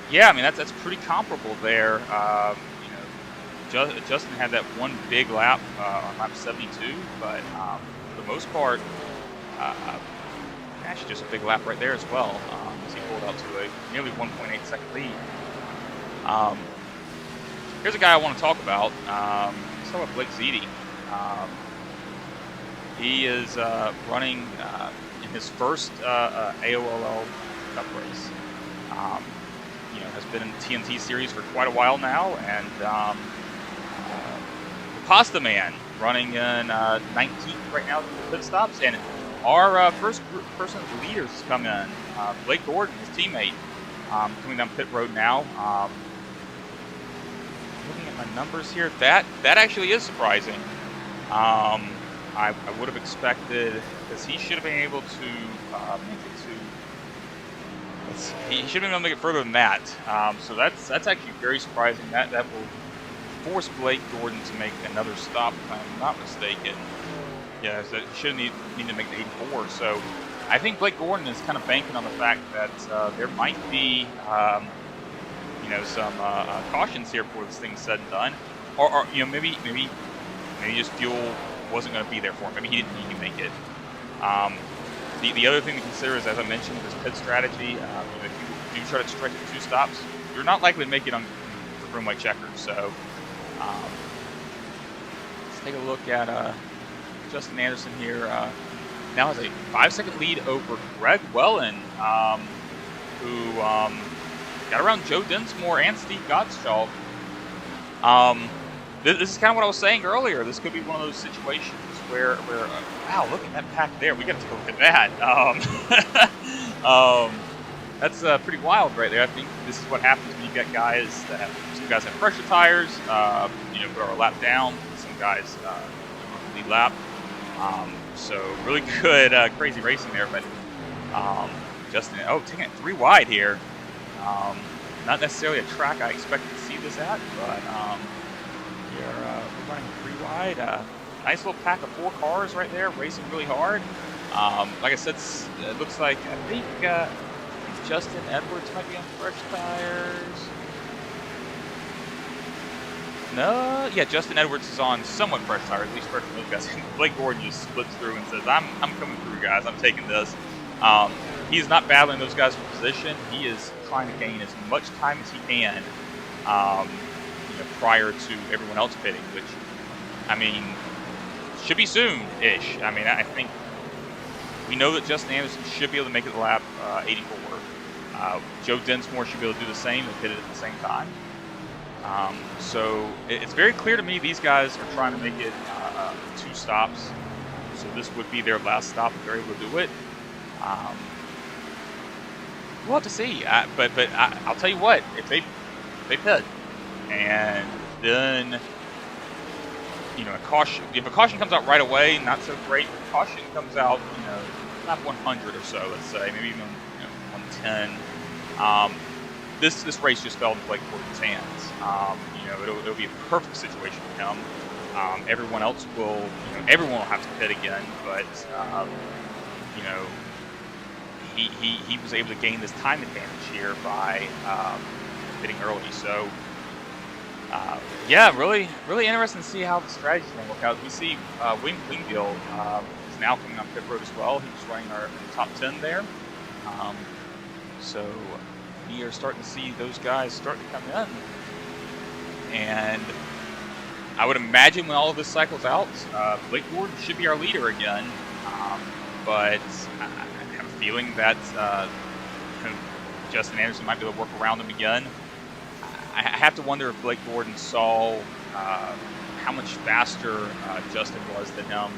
yeah, I mean, that's pretty comparable there. You know, Justin had that one big lap on lap 72, but for the most part, actually just a big lap right there as well, as he pulled out to a nearly 1.8 second lead. Here's a guy I want to talk about. Let's talk about Blake Ziti. He is running in his first AOLL Cup race. You know, has been in the TNT series for quite a while now, and the Pasta Man running in 19th right now with the pit stops, and our first person of the leaders has come in. Blake Gordon, his teammate, coming down pit road now. Looking at my numbers here, that actually is surprising. I would have expected, because he should have been able to make it to. Let's see, he should have been able to make it further than that. So that's actually very surprising. That will force Blake Gordon to make another stop, if I'm not mistaken. Yeah, so he should need to make the 84. So I think Blake Gordon is kind of banking on the fact that there might be, you know, some cautions here before this thing's said and done, or you know, maybe just fuel wasn't going to be there for him. Maybe he didn't need to make it. The other thing to consider is, as I mentioned, this pit strategy. You know, if you do try to stretch it 2 stops, you're not likely to make it on the green white checkers. So let's take a look at Justin Anderson here. Now has a 5-second lead over Greg Wellen, who got around Joe Dinsmore and Steve Gottschalk. This is kind of what I was saying earlier. This could be one of those situations where wow, look at that pack there. We got to take a look at that. That's pretty wild right there. I think this is what happens when you get guys that have, some guys have pressure tires, you know, but are a lap down. Some guys lead lap. So really good, crazy racing there. But Justin, taking it 3 wide here. Not necessarily a track I expected to see this at, but we're running 3 wide. Nice little pack of 4 cars right there, racing really hard. Like I said, it looks like, I think Justin Edwards might be on fresh tires. No, yeah, Justin Edwards is on somewhat fresh tires, at least fresh from those guys. Blake Gordon just splits through and says, I'm coming through, guys. I'm taking this. He's not battling those guys for position. He is trying to gain as much time as he can, you know, prior to everyone else pitting, which, I mean, should be soon-ish. I mean, I think we know that Justin Anderson should be able to make it the lap 84. Joe Dinsmore should be able to do the same and hit it at the same time. So it's very clear to me these guys are trying to make it 2 stops. So this would be their last stop if they're able to do it. We'll have to see. But I'll tell you what, if they pit and then, you know, if a caution comes out right away, not so great. If a caution comes out, you know, lap 100 or so, let's say, maybe even 110. This race just fell into Blake Gordon's hands. You know, it'll be a perfect situation for him. Everyone else will, you know, everyone will have to pit again, but you know, he was able to gain this time advantage here by pitting early. So yeah, really interesting to see how the strategy is going to work out. We see William Klingbeil is now coming on pit road as well. He was running our top 10 there. So we are starting to see those guys start to come in. And I would imagine when all of this cycles out, Blake Gordon should be our leader again. But I have a feeling that Justin Anderson might be able to work around him again. I have to wonder if Blake Gordon saw how much faster Justin was than him,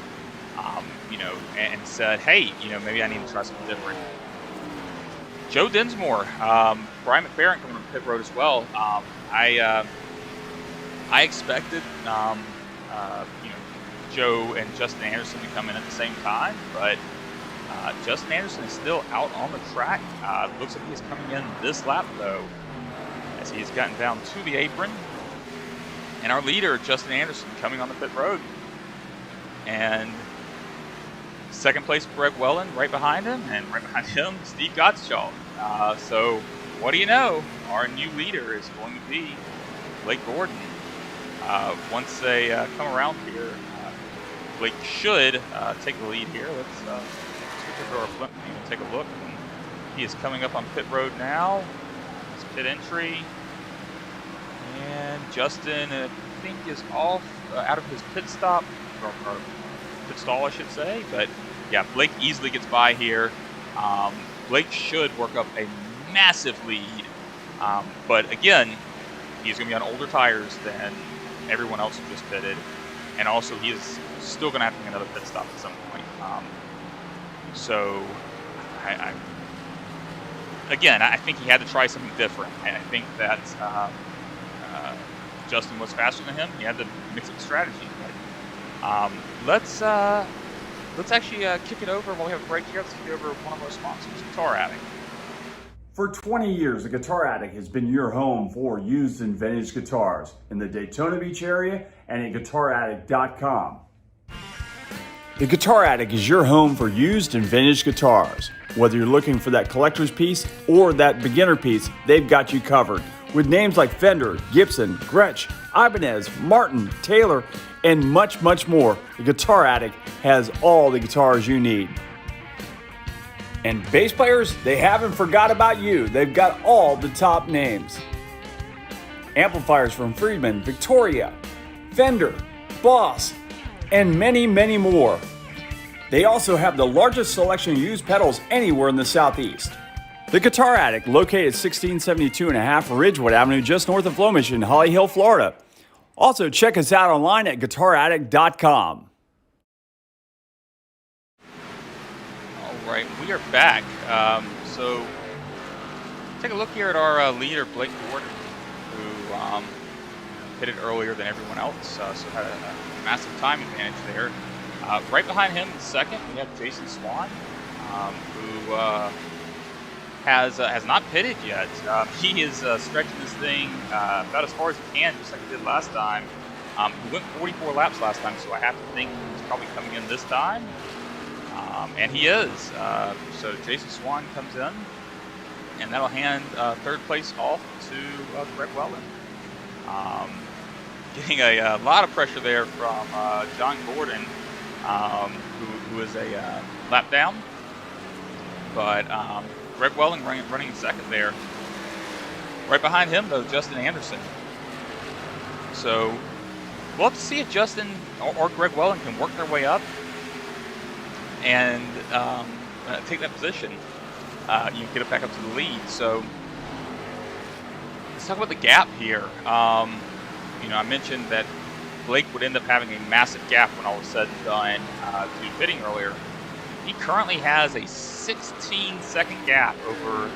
and said, hey, maybe I need to try something different. Joe Dinsmore, Brian McFerrin coming on pit road as well. I expected, Joe and Justin Anderson to come in at the same time, but Justin Anderson is still out on the track. Looks like he's coming in this lap, though, as he's gotten down to the apron. And our leader, Justin Anderson, coming on the pit road. And second place, Greg Welland, right behind him. And right behind him, Steve Gottschalk. So what do you know? Our new leader is going to be Blake Gordon. Once they come around here, Blake should take the lead here. Let's switch over to our Flint view and take a look. And he is coming up on pit road now. His pit entry. And Justin, I think, is off out of his pit stop, or pit stall, I should say. But yeah, Blake easily gets by here. Blake should work up a massive lead. But again, he's going to be on older tires than everyone else who just pitted. And also, he is still going to have to make another pit stop at some point. So, I think he had to try something different. I think that Justin was faster than him. He had to mix up the strategy. But, let's actually kick it over while we have a break here. Let's kick it over to one of our sponsors, Guitar Addict. For 20 years, the Guitar Addict has been your home for used and vintage guitars in the Daytona Beach area and at GuitarAddict.com. The Guitar Addict is your home for used and vintage guitars. Whether you're looking for that collector's piece or that beginner piece, they've got you covered. With names like Fender, Gibson, Gretsch, Ibanez, Martin, Taylor, and much, much more, the Guitar Addict has all the guitars you need. And bass players, they haven't forgot about you. They've got all the top names. Amplifiers from Friedman, Victoria, Fender, Boss, and many, many more. They also have the largest selection of used pedals anywhere in the Southeast. The Guitar Addict, located at 1672.5 Ridgewood Avenue, just north of Flemish in Holly Hill, Florida. Also, check us out online at GuitarAddict.com. All right, we are back. So, take a look here at our leader, Blake Gordon, who pitted earlier than everyone else, so had a massive time advantage there. Right behind him in second, we have Jason Swan, who has not pitted yet. He is stretching this thing about as far as he can, just like he did last time. He went 44 laps last time, so I have to think he's probably coming in this time. And he is. So Jason Swan comes in, and that'll hand third place off to Greg Welland. Getting a lot of pressure there from John Gordon, who is a lap down. But Greg Welland running second there. Right behind him, though, Justin Anderson. So we'll have to see if Justin or Greg Welland can work their way up and take that position. You get it back up to the lead. So let's talk about the gap here. I mentioned that Blake would end up having a massive gap when all was said and done due to pitting earlier. He currently has a 16-second gap over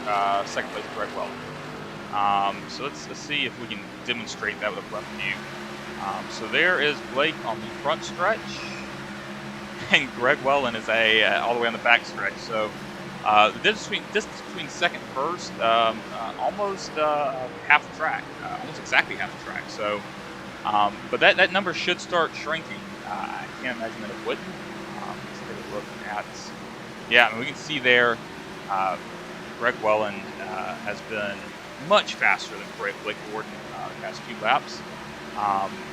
second place Greg Welland. So let's see if we can demonstrate that with a front view. So there is Blake on the front stretch, and Greg Welland is all the way on the back stretch. So the distance between second and first, almost half the track, almost exactly half the track. So, but that number should start shrinking. I can't imagine that it wouldn't. Let's take a look at. Yeah, I mean, we can see there, Greg Welland has been much faster than Blake Gordon the past few laps.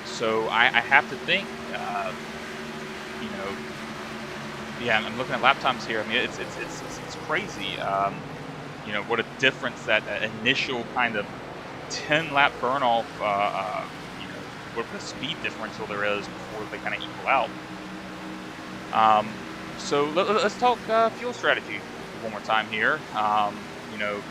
So I have to think, yeah, I'm looking at lap times here. I mean, it's crazy. What a difference that initial kind of 10-lap burn off. What a speed differential there is before they kind of equal out. So let's talk fuel strategy one more time here.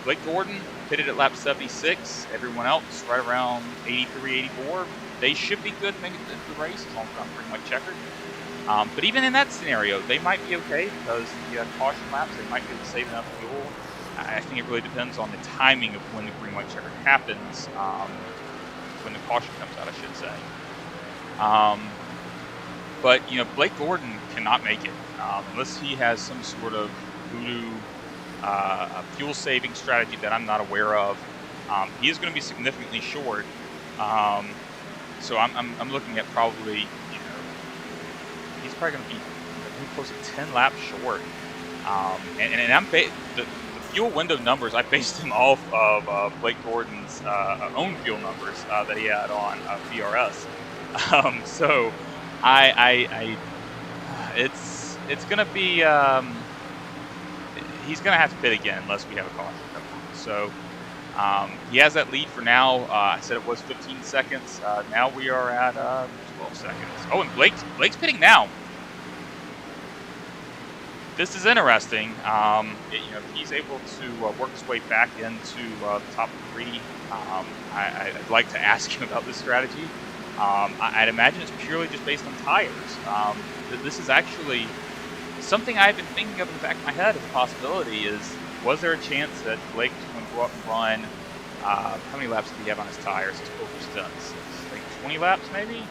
Blake Gordon pitted at lap 76. Everyone else right around 83, 84. They should be good to make it to the race as long as I'm pretty much checkered. But even in that scenario, they might be okay because you have caution laps. They might be able to save enough fuel. I think it really depends on the timing of when the green, white, checkered happens. When the caution comes out, I should say. But Blake Gordon cannot make it unless he has some sort of voodoo fuel saving strategy that I'm not aware of. He is going to be significantly short. So I'm looking at probably he's probably going to be close to 10 laps short. And I'm the fuel window numbers, I based them off of Blake Gordon's own fuel numbers that he had on VRS. So it's going to be he's going to have to pit again unless we have a caution come on. So he has that lead for now. I said it was 15 seconds. Now we are at 12 seconds. Oh, and Blake's pitting now. This is interesting. If he's able to work his way back into the top three, I'd like to ask him about this strategy. I'd imagine it's purely just based on tires. This is actually something I've been thinking of in the back of my head as a possibility. Was there a chance that Blake was going to go up and run? How many laps did he have on his tires? His over stunts, like 20 laps maybe.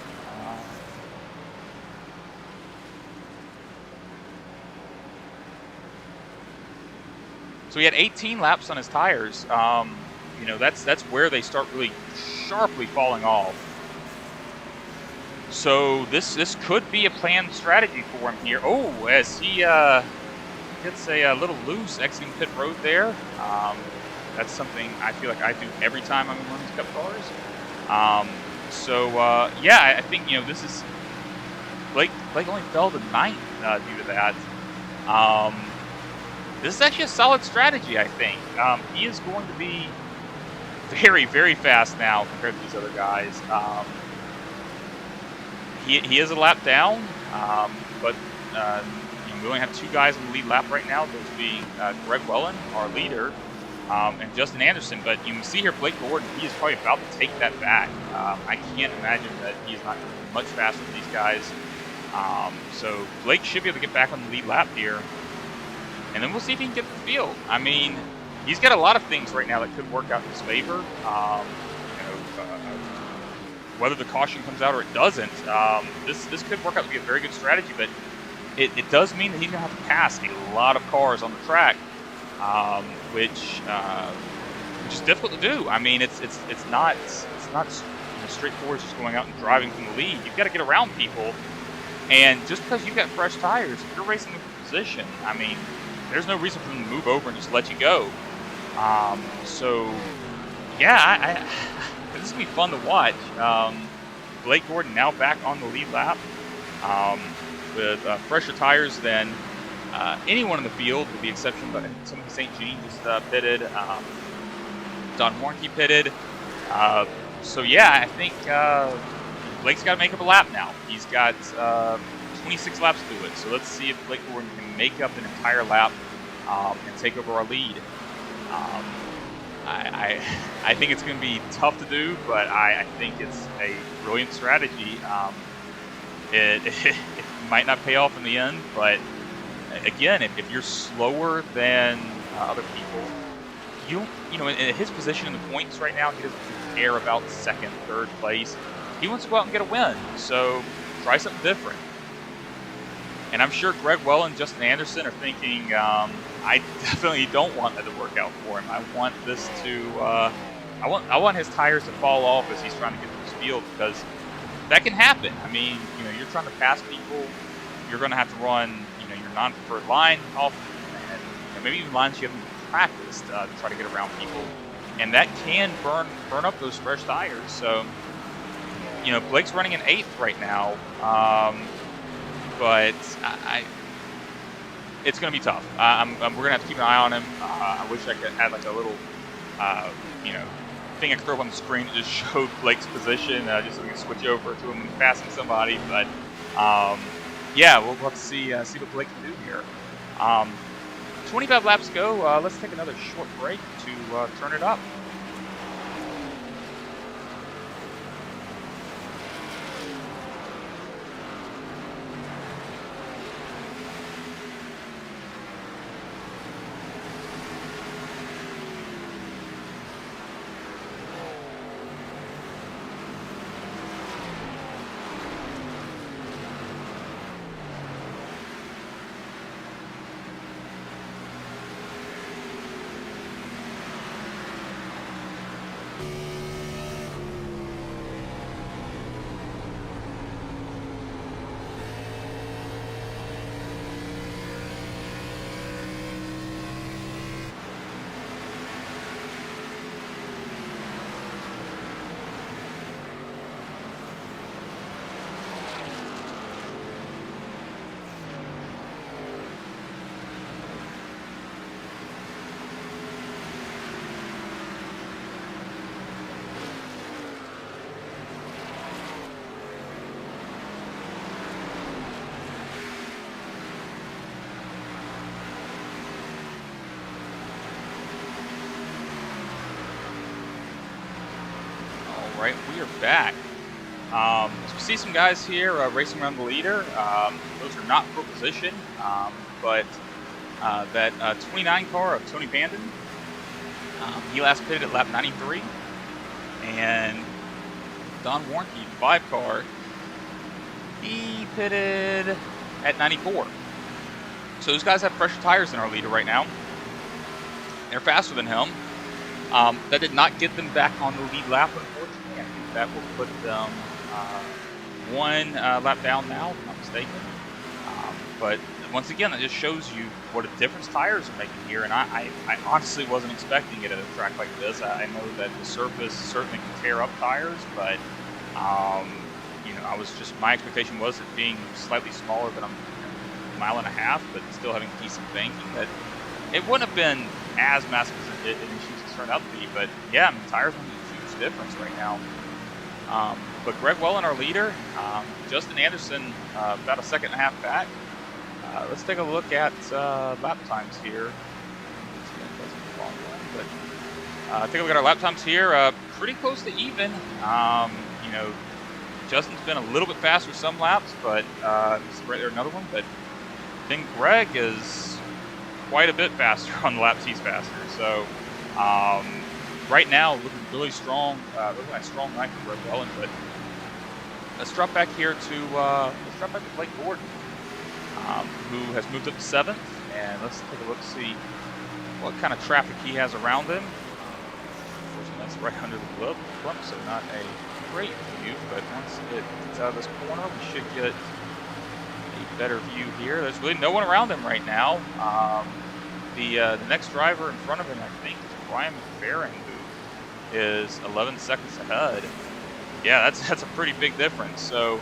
So he had 18 laps on his tires. That's where they start really sharply falling off. So this could be a planned strategy for him here. Oh, as he gets a little loose exiting pit road there. That's something I feel like I do every time I'm in one of these Cup cars. Yeah, I think this is Blake only fell to 9th due to that. This is actually a solid strategy, I think. He is going to be very, very fast now compared to these other guys. He is a lap down, but we only have 2 guys in the lead lap right now. Those being Greg Wellen, our leader, and Justin Anderson. But you can see here, Blake Gordon, he is probably about to take that back. I can't imagine that he's not going to be much faster than these guys. So Blake should be able to get back on the lead lap here. And then we'll see if he can get to the field. I mean, he's got a lot of things right now that could work out in his favor. Whether the caution comes out or it doesn't, this could work out to be a very good strategy. But it does mean that he's going to have to pass a lot of cars on the track, which is difficult to do. I mean, it's not straightforward just going out and driving from the lead. You've got to get around people. And just because you've got fresh tires, if you're racing in position, I mean, there's no reason for them to move over and just let you go. Yeah, this is going to be fun to watch. Blake Gordon now back on the lead lap with fresher tires than anyone in the field, with the exception of Timothy St. Jean just pitted. Don Warnke pitted. So yeah, I think Blake's got to make up a lap now. He's got 26 laps to do it. So let's see if Blake Gordon can make up an entire lap and take over our lead. I think it's going to be tough to do, but I think it's a brilliant strategy. It might not pay off in the end, but again, if you're slower than other people, in his position in the points right now, he doesn't care about second, third place. He wants to go out and get a win, so try something different. And I'm sure Greg Well and Justin Anderson are thinking, I definitely don't want that to work out for him. I want this to, I want his tires to fall off as he's trying to get to this field, because that can happen. I mean, you're trying to pass people, you're going to have to run, your non-preferred line off, and maybe even lines you haven't practiced to try to get around people, and that can burn up those fresh tires. So, Blake's running in 8th right now. But it's going to be tough. We're going to have to keep an eye on him. I wish I could have like a little, thing I could throw up on the screen that just showed Blake's position, just so we can switch over to him when he's passing somebody. But yeah, we'll have to see what Blake can do here. 25 laps to go. Let's take another short break to turn it up. Right, we are back. So we see some guys here racing around the leader. Those are not pro position, but that 29 car of Tony Bandon, he last pitted at lap 93, and Don Warnke, 5 car, he pitted at 94. So those guys have fresher tires than our leader right now. They're faster than him. That did not get them back on the lead lap, unfortunately. I think that will put them one lap down now, if I'm not mistaken. But once again, that just shows you what a difference tires are making here. And I honestly wasn't expecting it at a track like this. I know that the surface certainly can tear up tires, but you know, my expectation was it being slightly smaller than a mile and a half, but still having decent banking, that it wouldn't have been as massive as it initially turned out to be. But yeah, I mean, tires make a huge difference right now. But Greg Wellen, our leader, Justin Anderson, about a second and a half back. Let's take a look at lap times here. Take a look at our lap times here. Pretty close to even. You know, Justin's been a little bit faster some laps, but right there another one. But then Greg is quite a bit faster on the laps he's faster. So right now, looking really strong. Looking like a strong night for Greg Wellen. But let's drop back here to Blake Gordon, who has moved up to 7th, and let's take a look to see what kind of traffic he has around him. Unfortunately, that's right under the bump, so not a great view. But once it gets out of this corner, we should get a better view here. There's really no one around him right now. The next driver in front of him, I think, is Brian McFerrin, who is 11 seconds ahead. Yeah, that's a pretty big difference. So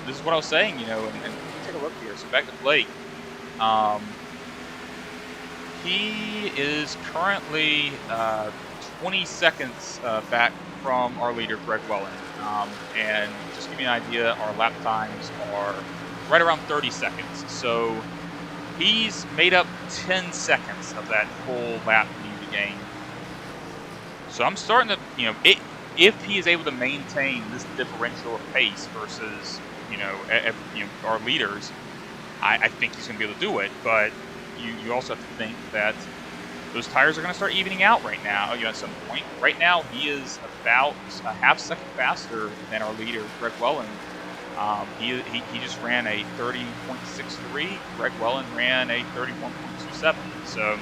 this is what I was saying, you know, and take a look here. So back to Blake. He is currently 20 seconds back from our leader, Greg Wellen. And just to give you an idea, our lap times are right around 30 seconds. So he's made up 10 seconds of that full lap need to gain. So I'm starting to, you know, if he is able to maintain this differential of pace versus, you know, our leaders, I think he's going to be able to do it. But you also have to think that those tires are going to start evening out right now, you know, at some point. Right now, he is about a half second faster than our leader, Greg Wellen. He just ran a 30.63. Greg Wellen ran a 31.27. So,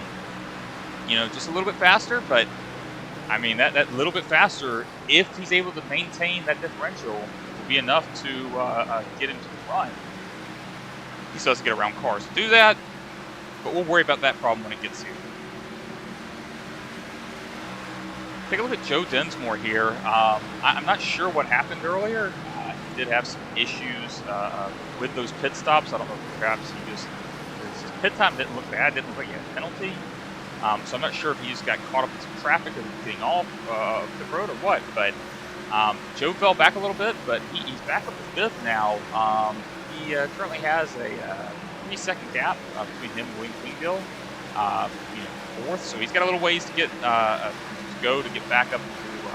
you know, just a little bit faster, but I mean, that little bit faster, if he's able to maintain that differential, will be enough to get into the run. He still has to get around cars to do that, but we'll worry about that problem when it gets here. Take a look at Joe Dinsmore here. I'm not sure what happened earlier. He did have some issues with those pit stops. I don't know if perhaps his pit time didn't look bad, didn't look like he had a penalty. So I'm not sure if he just got caught up in some traffic or getting off the road or what. But Joe fell back a little bit, but he's back up to 5th now. He currently has a 3-second gap between him and William Queenville. fourth. So he's got a little ways to get to go to get back up to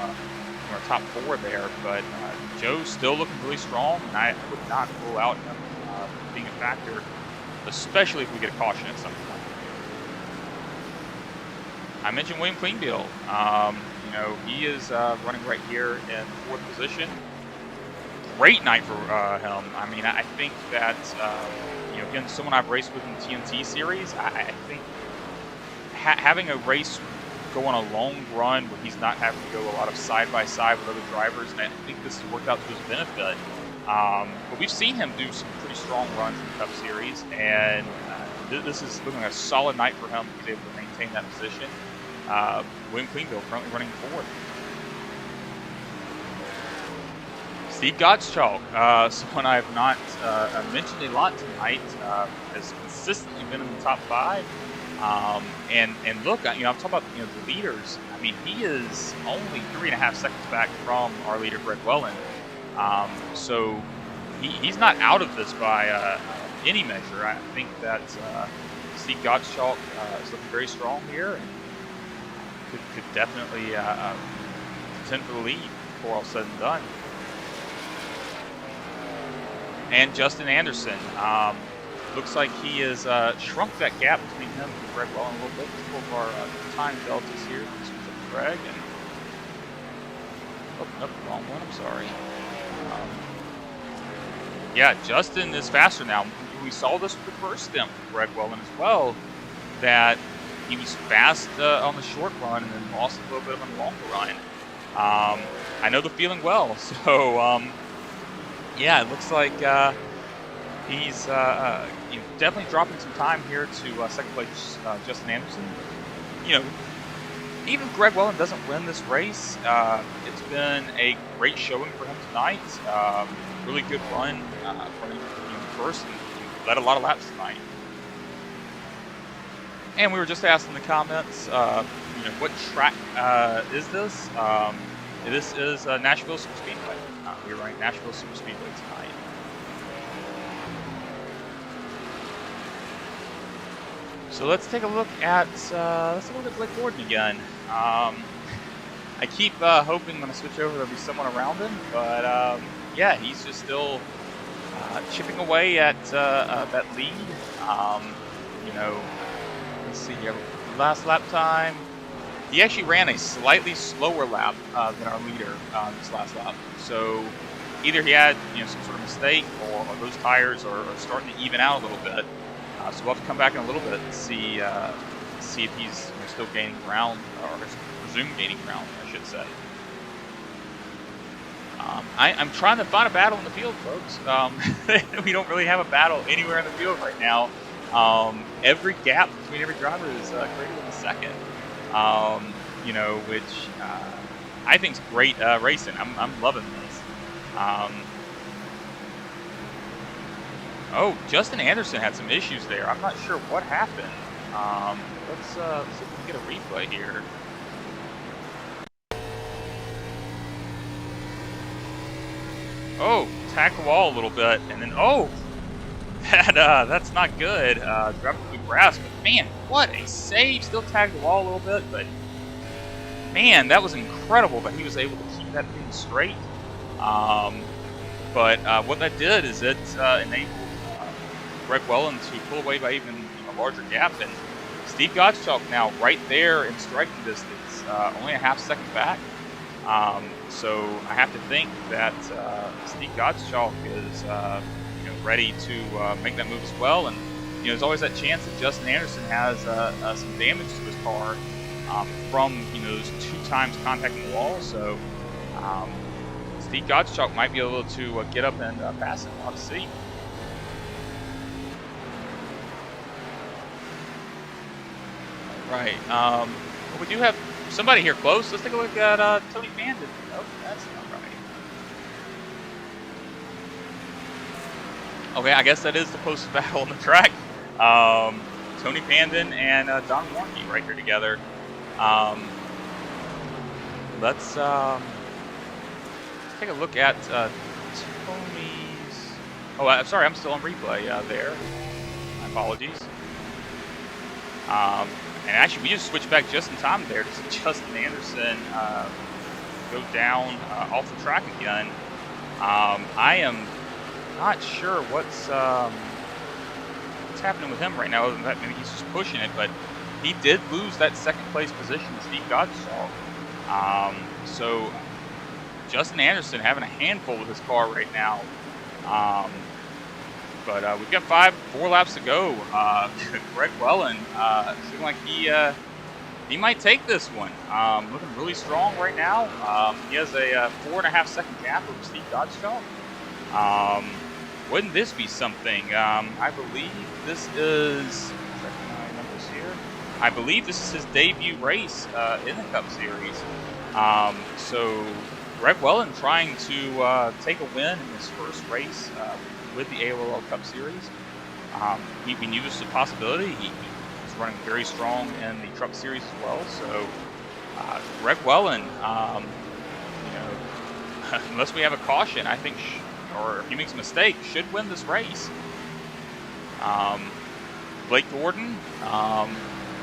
our top 4 there. But Joe's still looking really strong, and I would not rule out him being a factor, especially if we get a caution at some point. I mentioned William Queenbill. He is running right here in 4th position. Great night for him. I mean, I think that, again, someone I've raced with in the TNT series, I think having a race go on a long run where he's not having to go a lot of side-by-side with other drivers, I think this has worked out to his benefit. But we've seen him do some pretty strong runs in the Cup Series, and this is looking like a solid night for him. He's able to maintain that position. William Queenbill currently running 4th. Steve Gottschalk, someone I have not mentioned a lot tonight, has consistently been in the top 5. And look, I'm talking about the leaders. I mean, he is only 3.5 seconds back from our leader, Greg Welland. So he's not out of this by any measure. I think that Steve Gottschalk is looking very strong here and could definitely contend for the lead before all said and done. And Justin Anderson. Looks like he has shrunk that gap between him and Greg Welland a little bit. Let's pull our time deltas here. This one's up Greg. And nope, wrong one. I'm sorry. Yeah, Justin is faster now. We saw this with the first stint with Greg Welland as well, that he was fast on the short run and then lost a little bit on the longer run. I know the feeling well. So, yeah, it looks like he's definitely dropping some time here to second place Justin Anderson. Even if Greg Welland doesn't win this race, it's been a great showing for him tonight. Really good run running first and led a lot of laps tonight. And we were just asked in the comments, what track is this? This is Nashville SuperSpeedway. We're running Nashville SuperSpeedway tonight. So let's take a look at Blake Gordon again. I keep hoping when I switch over there'll be someone around him, but yeah, he's just still chipping away at that lead. Let's see here. Last lap time, he actually ran a slightly slower lap than our leader this last lap. So either he had some sort of mistake, or those tires are starting to even out a little bit. So we'll have to come back in a little bit and see if he's still gaining ground, or presumed gaining ground, I should say. I'm trying to find a battle in the field, folks. We don't really have a battle anywhere in the field right now. Every gap between every driver is greater than a second, which I think is great racing. I'm loving this. Oh, Justin Anderson had some issues there. I'm not sure what happened. Let's see if we can get a replay here. Oh, tagged the wall a little bit, and then that's not good. Driving through the grass, but man, what a save! Still tagged the wall a little bit, but man, that was incredible that he was able to keep that thing straight. But what that did is it enabled Greg Welland to pull away by even a larger gap, and Steve Gottschalk now right there in striking distance, only a half second back. So I have to think that Steve Gottschalk is ready to make that move as well. And there's always that chance that Justin Anderson has some damage to his car from those 2 times contacting the wall. So Steve Gottschalk might be able to get up and pass him. We'll have to see. All right. Well, we do have somebody here close. Let's take a look at Tony Fandon. Oh, that's not right. Okay, I guess that is the closest battle on the track. Tony Fandon and Don Warnke right here together. Let's take a look at Tony's. Oh, I'm sorry, I'm still on replay there. My apologies. And actually, we just switched back just in time there to see Justin Anderson go down off the track again. I am not sure what's happening with him right now. Other than that, maybe he's just pushing it, but he did lose that second place position to Steve Gottschalk. So Justin Anderson having a handful with his car right now. But we've got 4 laps to go. Greg Wellen seems like he might take this one. Looking really strong right now. He has a 4.5 second gap over Steve Gottschalk. Wouldn't this be something? I believe this is. Check my numbers here. I believe this is his debut race in the Cup Series. So Greg Wellen trying to take a win in his first race with the AOLL Cup Series. We knew this was a possibility. He was running very strong in the Truck Series as well. So Greg Wellen, unless we have a caution, I think, or if he makes a mistake, should win this race. Blake Gordon,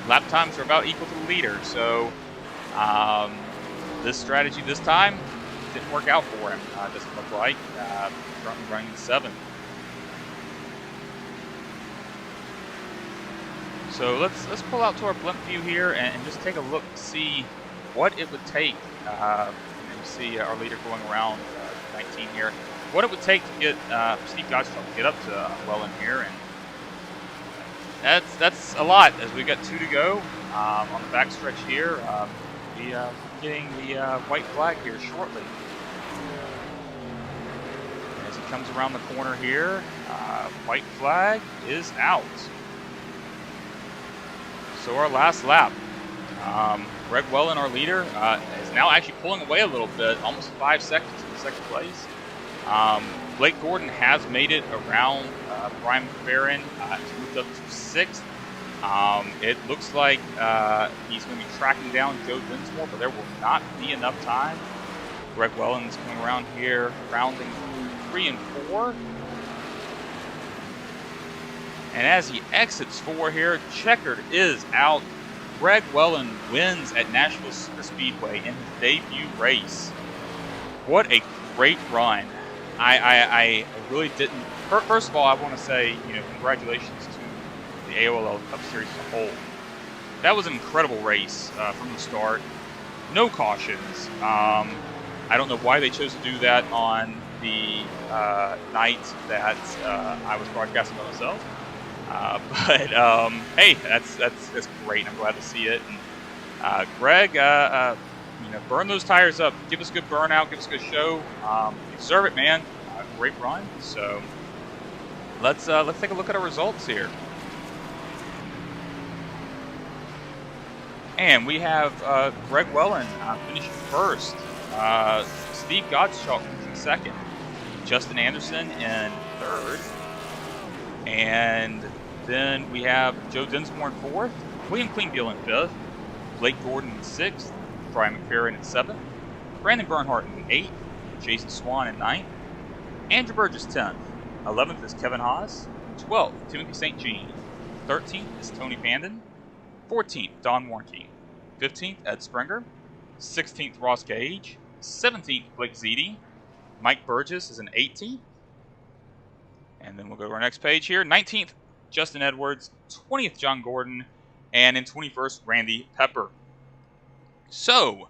lap times are about equal to the leader. So this strategy this time didn't work out for him. Doesn't look like. Currently running the 7th. So let's pull out to our blimp view here and just take a look to see what it would take. And see our leader going around 19 here. What it would take to get Steve Gottschalk to get up to Wellen here, and that's a lot as we got 2 to go on the backstretch here. Getting the white flag here shortly. As he comes around the corner here, white flag is out. So our last lap. Greg Wellen, our leader, is now actually pulling away a little bit, almost 5 seconds in second place. Blake Gordon has made it around Brian McFerrin. He's moved up to 6th. It looks like he's going to be tracking down Joe Dinsmore, but there will not be enough time. Greg Wellen's coming around here, rounding through 3 and 4. And as he exits 4 here, checkered is out. Greg Wellen wins at Nashville SuperSpeedway in his debut race. What a great run. I really didn't. First of all, I want to say, congratulations to the AOLL Cup Series as a whole. That was an incredible race from the start. No cautions. I don't know why they chose to do that on the night that I was broadcasting by myself. But hey, that's great. I'm glad to see it. And Greg, burn those tires up. Give us a good burnout. Give us a good show. You deserve it, man. Great run. So let's take a look at our results here. And we have Greg Wellen finishing first. Steve Gottschalk finishing second. Justin Anderson in third. And then we have Joe Dinsmore in fourth, William Klingbeil in fifth, Blake Gordon in sixth, Brian McFerrin in seventh, Brandon Bernhardt in eighth, Jason Swan in ninth, Andrew Burgess 10th, 11th is Kevin Haas, 12th Timothy St. Jean, 13th is Tony Pandon, 14th Don Warnke, 15th Ed Springer, 16th Ross Gage, 17th Blake Ziti, Mike Burgess is in 18th. And then we'll go to our next page here. 19th, Justin Edwards. 20th, John Gordon. And in 21st, Randy Pepper. So,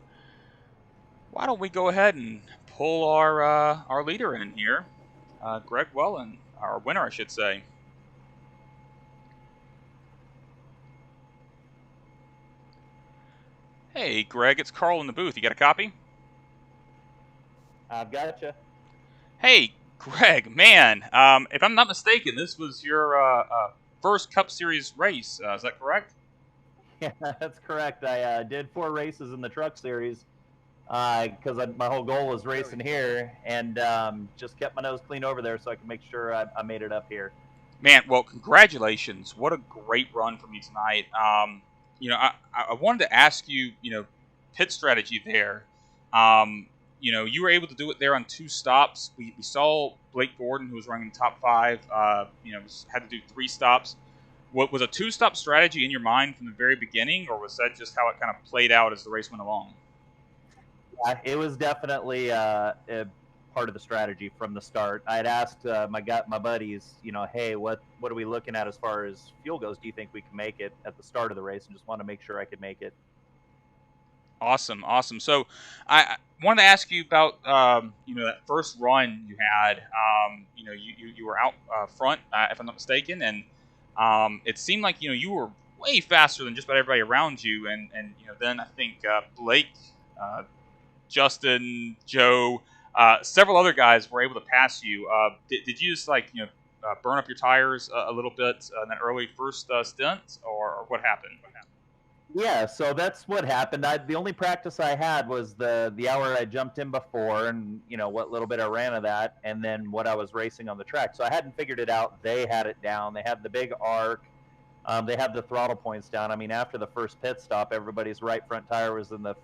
why don't we go ahead and pull our leader in here. Greg Wellen, our winner, I should say. Hey, Greg, it's Carl in the booth. You got a copy? I've gotcha. Hey, Greg, man, if I'm not mistaken, this was your first Cup Series race. Is that correct? Yeah, that's correct. I did 4 races in the Truck Series because my whole goal was racing here, and just kept my nose clean over there so I could make sure I made it up here. Man, well, congratulations. What a great run from you tonight. I wanted to ask you, pit strategy there. You were able to do it there on 2 stops. We saw Blake Gordon, who was running top 5, had to do 3 stops. What was a two-stop strategy in your mind from the very beginning, or was that just how it kind of played out as the race went along? Yeah, it was definitely a part of the strategy from the start. I had asked my buddies, hey, what are we looking at as far as fuel goes? Do you think we can make it at the start of the race? And just want to make sure I could make it. Awesome. So I wanted to ask you about that first run you had. You were out front, if I'm not mistaken, and it seemed like you were way faster than just about everybody around you. And then I think Blake, Justin, Joe, several other guys were able to pass you. Did you just burn up your tires a little bit in that early first stint, or what happened? Yeah, so that's what happened. The only practice I had was the hour I jumped in before, and what little bit I ran of that, and then what I was racing on the track. So I hadn't figured it out. They had it down. They had the big arc. They had the throttle points down. I mean, after the first pit stop, everybody's right front tire was in the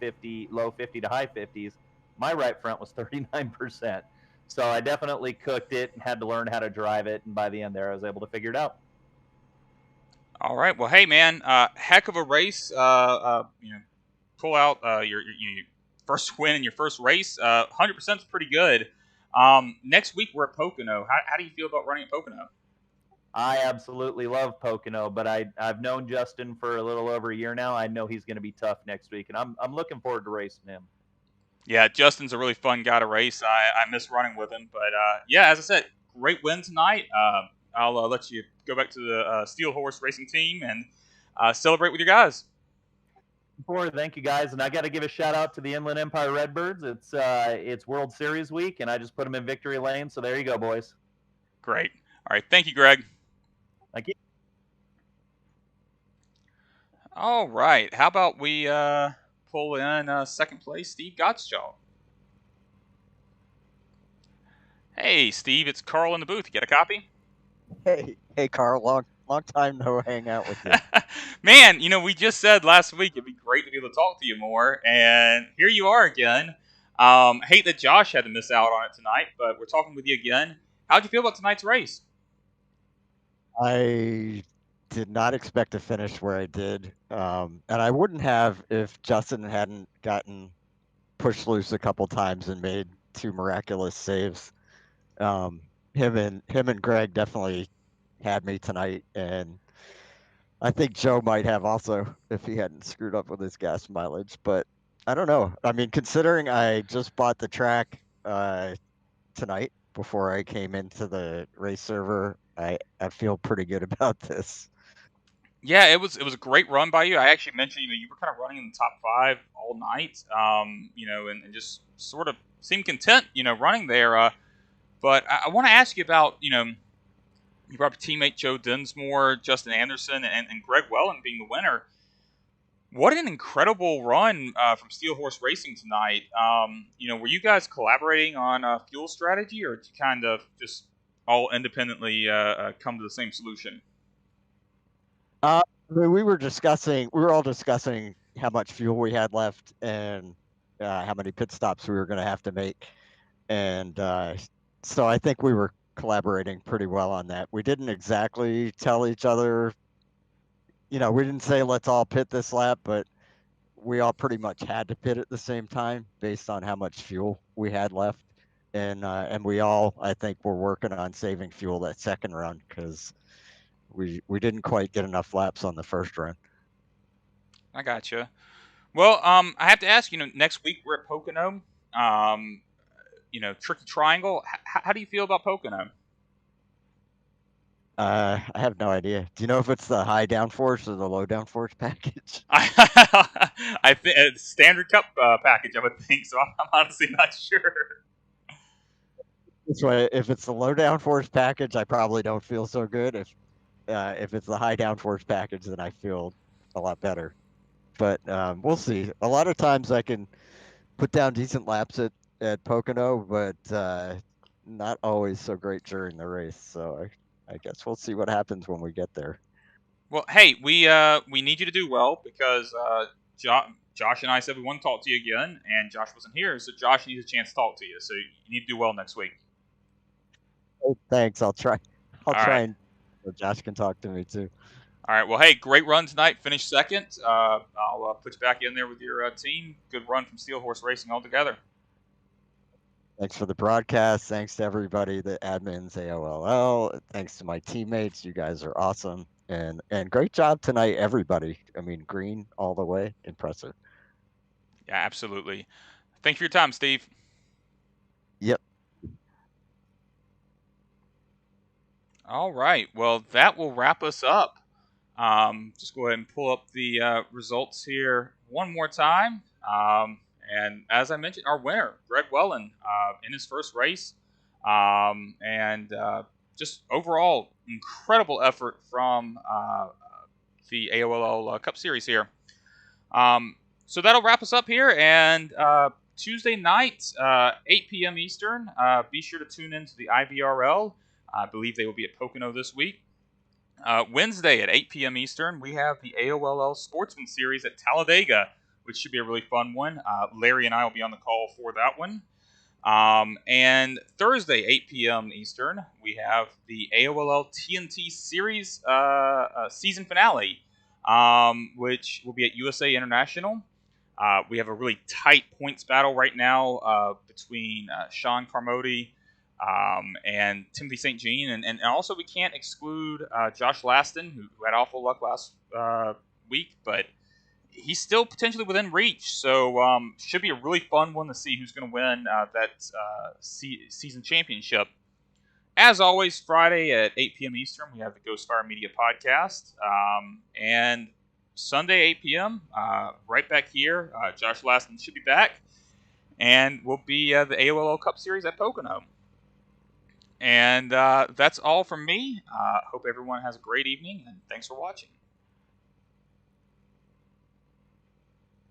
low 50 to high 50s. My right front was 39%. So I definitely cooked it and had to learn how to drive it. And by the end there, I was able to figure it out. All right. Well, hey, man, heck of a race. Pull out your first win in your first race. 100% is pretty good. Next week we're at Pocono. How do you feel about running at Pocono? I absolutely love Pocono, but I've known Justin for a little over a year now. I know he's going to be tough next week, and I'm looking forward to racing him. Yeah, Justin's a really fun guy to race. I miss running with him, but yeah, as I said, great win tonight. I'll let you go back to the Steel Horse Racing team and celebrate with your guys. Thank you, guys, and I got to give a shout out to the Inland Empire Redbirds. It's World Series week, and I just put them in victory lane. So there you go, boys. Great. All right, thank you, Greg. Thank you. All right, how about we pull in second place, Steve Gottschall. Hey, Steve, it's Carl in the booth. You get a copy? Hey, Carl. Long time no hang out with you. Man, we just said last week it'd be great to be able to talk to you more, and here you are again. Hate that Josh had to miss out on it tonight, but we're talking with you again. How'd you feel about tonight's race? I did not expect to finish where I did, and I wouldn't have if Justin hadn't gotten pushed loose a couple times and made two miraculous saves. Him and Greg definitely had me tonight, and I think Joe might have also if he hadn't screwed up with his gas mileage. But I don't know. I mean, considering I just bought the track tonight before I came into the race server, I feel pretty good about this. Yeah, it was a great run by you. I actually mentioned, you were kind of running in the top 5 all night, and just sort of seemed content, running there. But I want to ask you about, you brought up teammate Joe Dinsmore, Justin Anderson, and Greg Wellen being the winner. What an incredible run from Steel Horse Racing tonight. Were you guys collaborating on fuel strategy, or did you kind of just all independently come to the same solution? We were all discussing how much fuel we had left and how many pit stops we were going to have to make. And so I think we were collaborating pretty well on that. We didn't exactly tell each other, we didn't say let's all pit this lap, but we all pretty much had to pit at the same time based on how much fuel we had left. And we all, I think, were working on saving fuel that second run because we didn't quite get enough laps on the first run. I gotcha. Well, I have to ask, next week we're at Pocono. Tricky Triangle. How do you feel about Pocono? I have no idea. Do you know if it's the high downforce or the low downforce package? I think it's standard cup package, I would think. So I'm honestly not sure. This way, if it's the low downforce package, I probably don't feel so good. If it's the high downforce package, then I feel a lot better. But we'll see. A lot of times I can put down decent laps at Pocono, but not always so great during the race. So I guess we'll see what happens when we get there. Well, hey, we need you to do well because Josh and I said we want to talk to you again, and Josh wasn't here, so Josh needs a chance to talk to you. So you need to do well next week. Oh, thanks. I'll try right. and so Josh can talk to me too. All right. Well, hey, great run tonight. Finished second. I'll put you back in there with your team. Good run from Steel Horse Racing altogether. Thanks for the broadcast. Thanks to everybody, the admins, AOLL. Thanks to my teammates. You guys are awesome. And great job tonight, everybody. I mean, green all the way. Impressive. Yeah, absolutely. Thanks for your time, Steve. Yep. All right. Well, that will wrap us up. Just go ahead and pull up the results here one more time. And as I mentioned, our winner, Greg Wellen, in his first race. Just overall, incredible effort from the AOLL Cup Series here. So that'll wrap us up here. And Tuesday night, 8 p.m. Eastern, be sure to tune in to the IVRL. I believe they will be at Pocono this week. Wednesday at 8 p.m. Eastern, we have the AOLL Sportsman Series at Talladega, which should be a really fun one. Larry and I will be on the call for that one. And Thursday, 8 p.m. Eastern, we have the AOLL TNT Series season finale, which will be at USA International. We have a really tight points battle right now between Sean Carmody and Timothy St. Jean. And also we can't exclude Josh Laston, who had awful luck last week, but he's still potentially within reach. So should be a really fun one to see who's going to win that season championship. As always, Friday at 8 p.m. Eastern, we have the Ghostfire Media podcast. And Sunday, 8 p.m., right back here. Josh Laston should be back. And we'll be the AOLL Cup Series at Pocono. And that's all from me. Hope everyone has a great evening, and thanks for watching.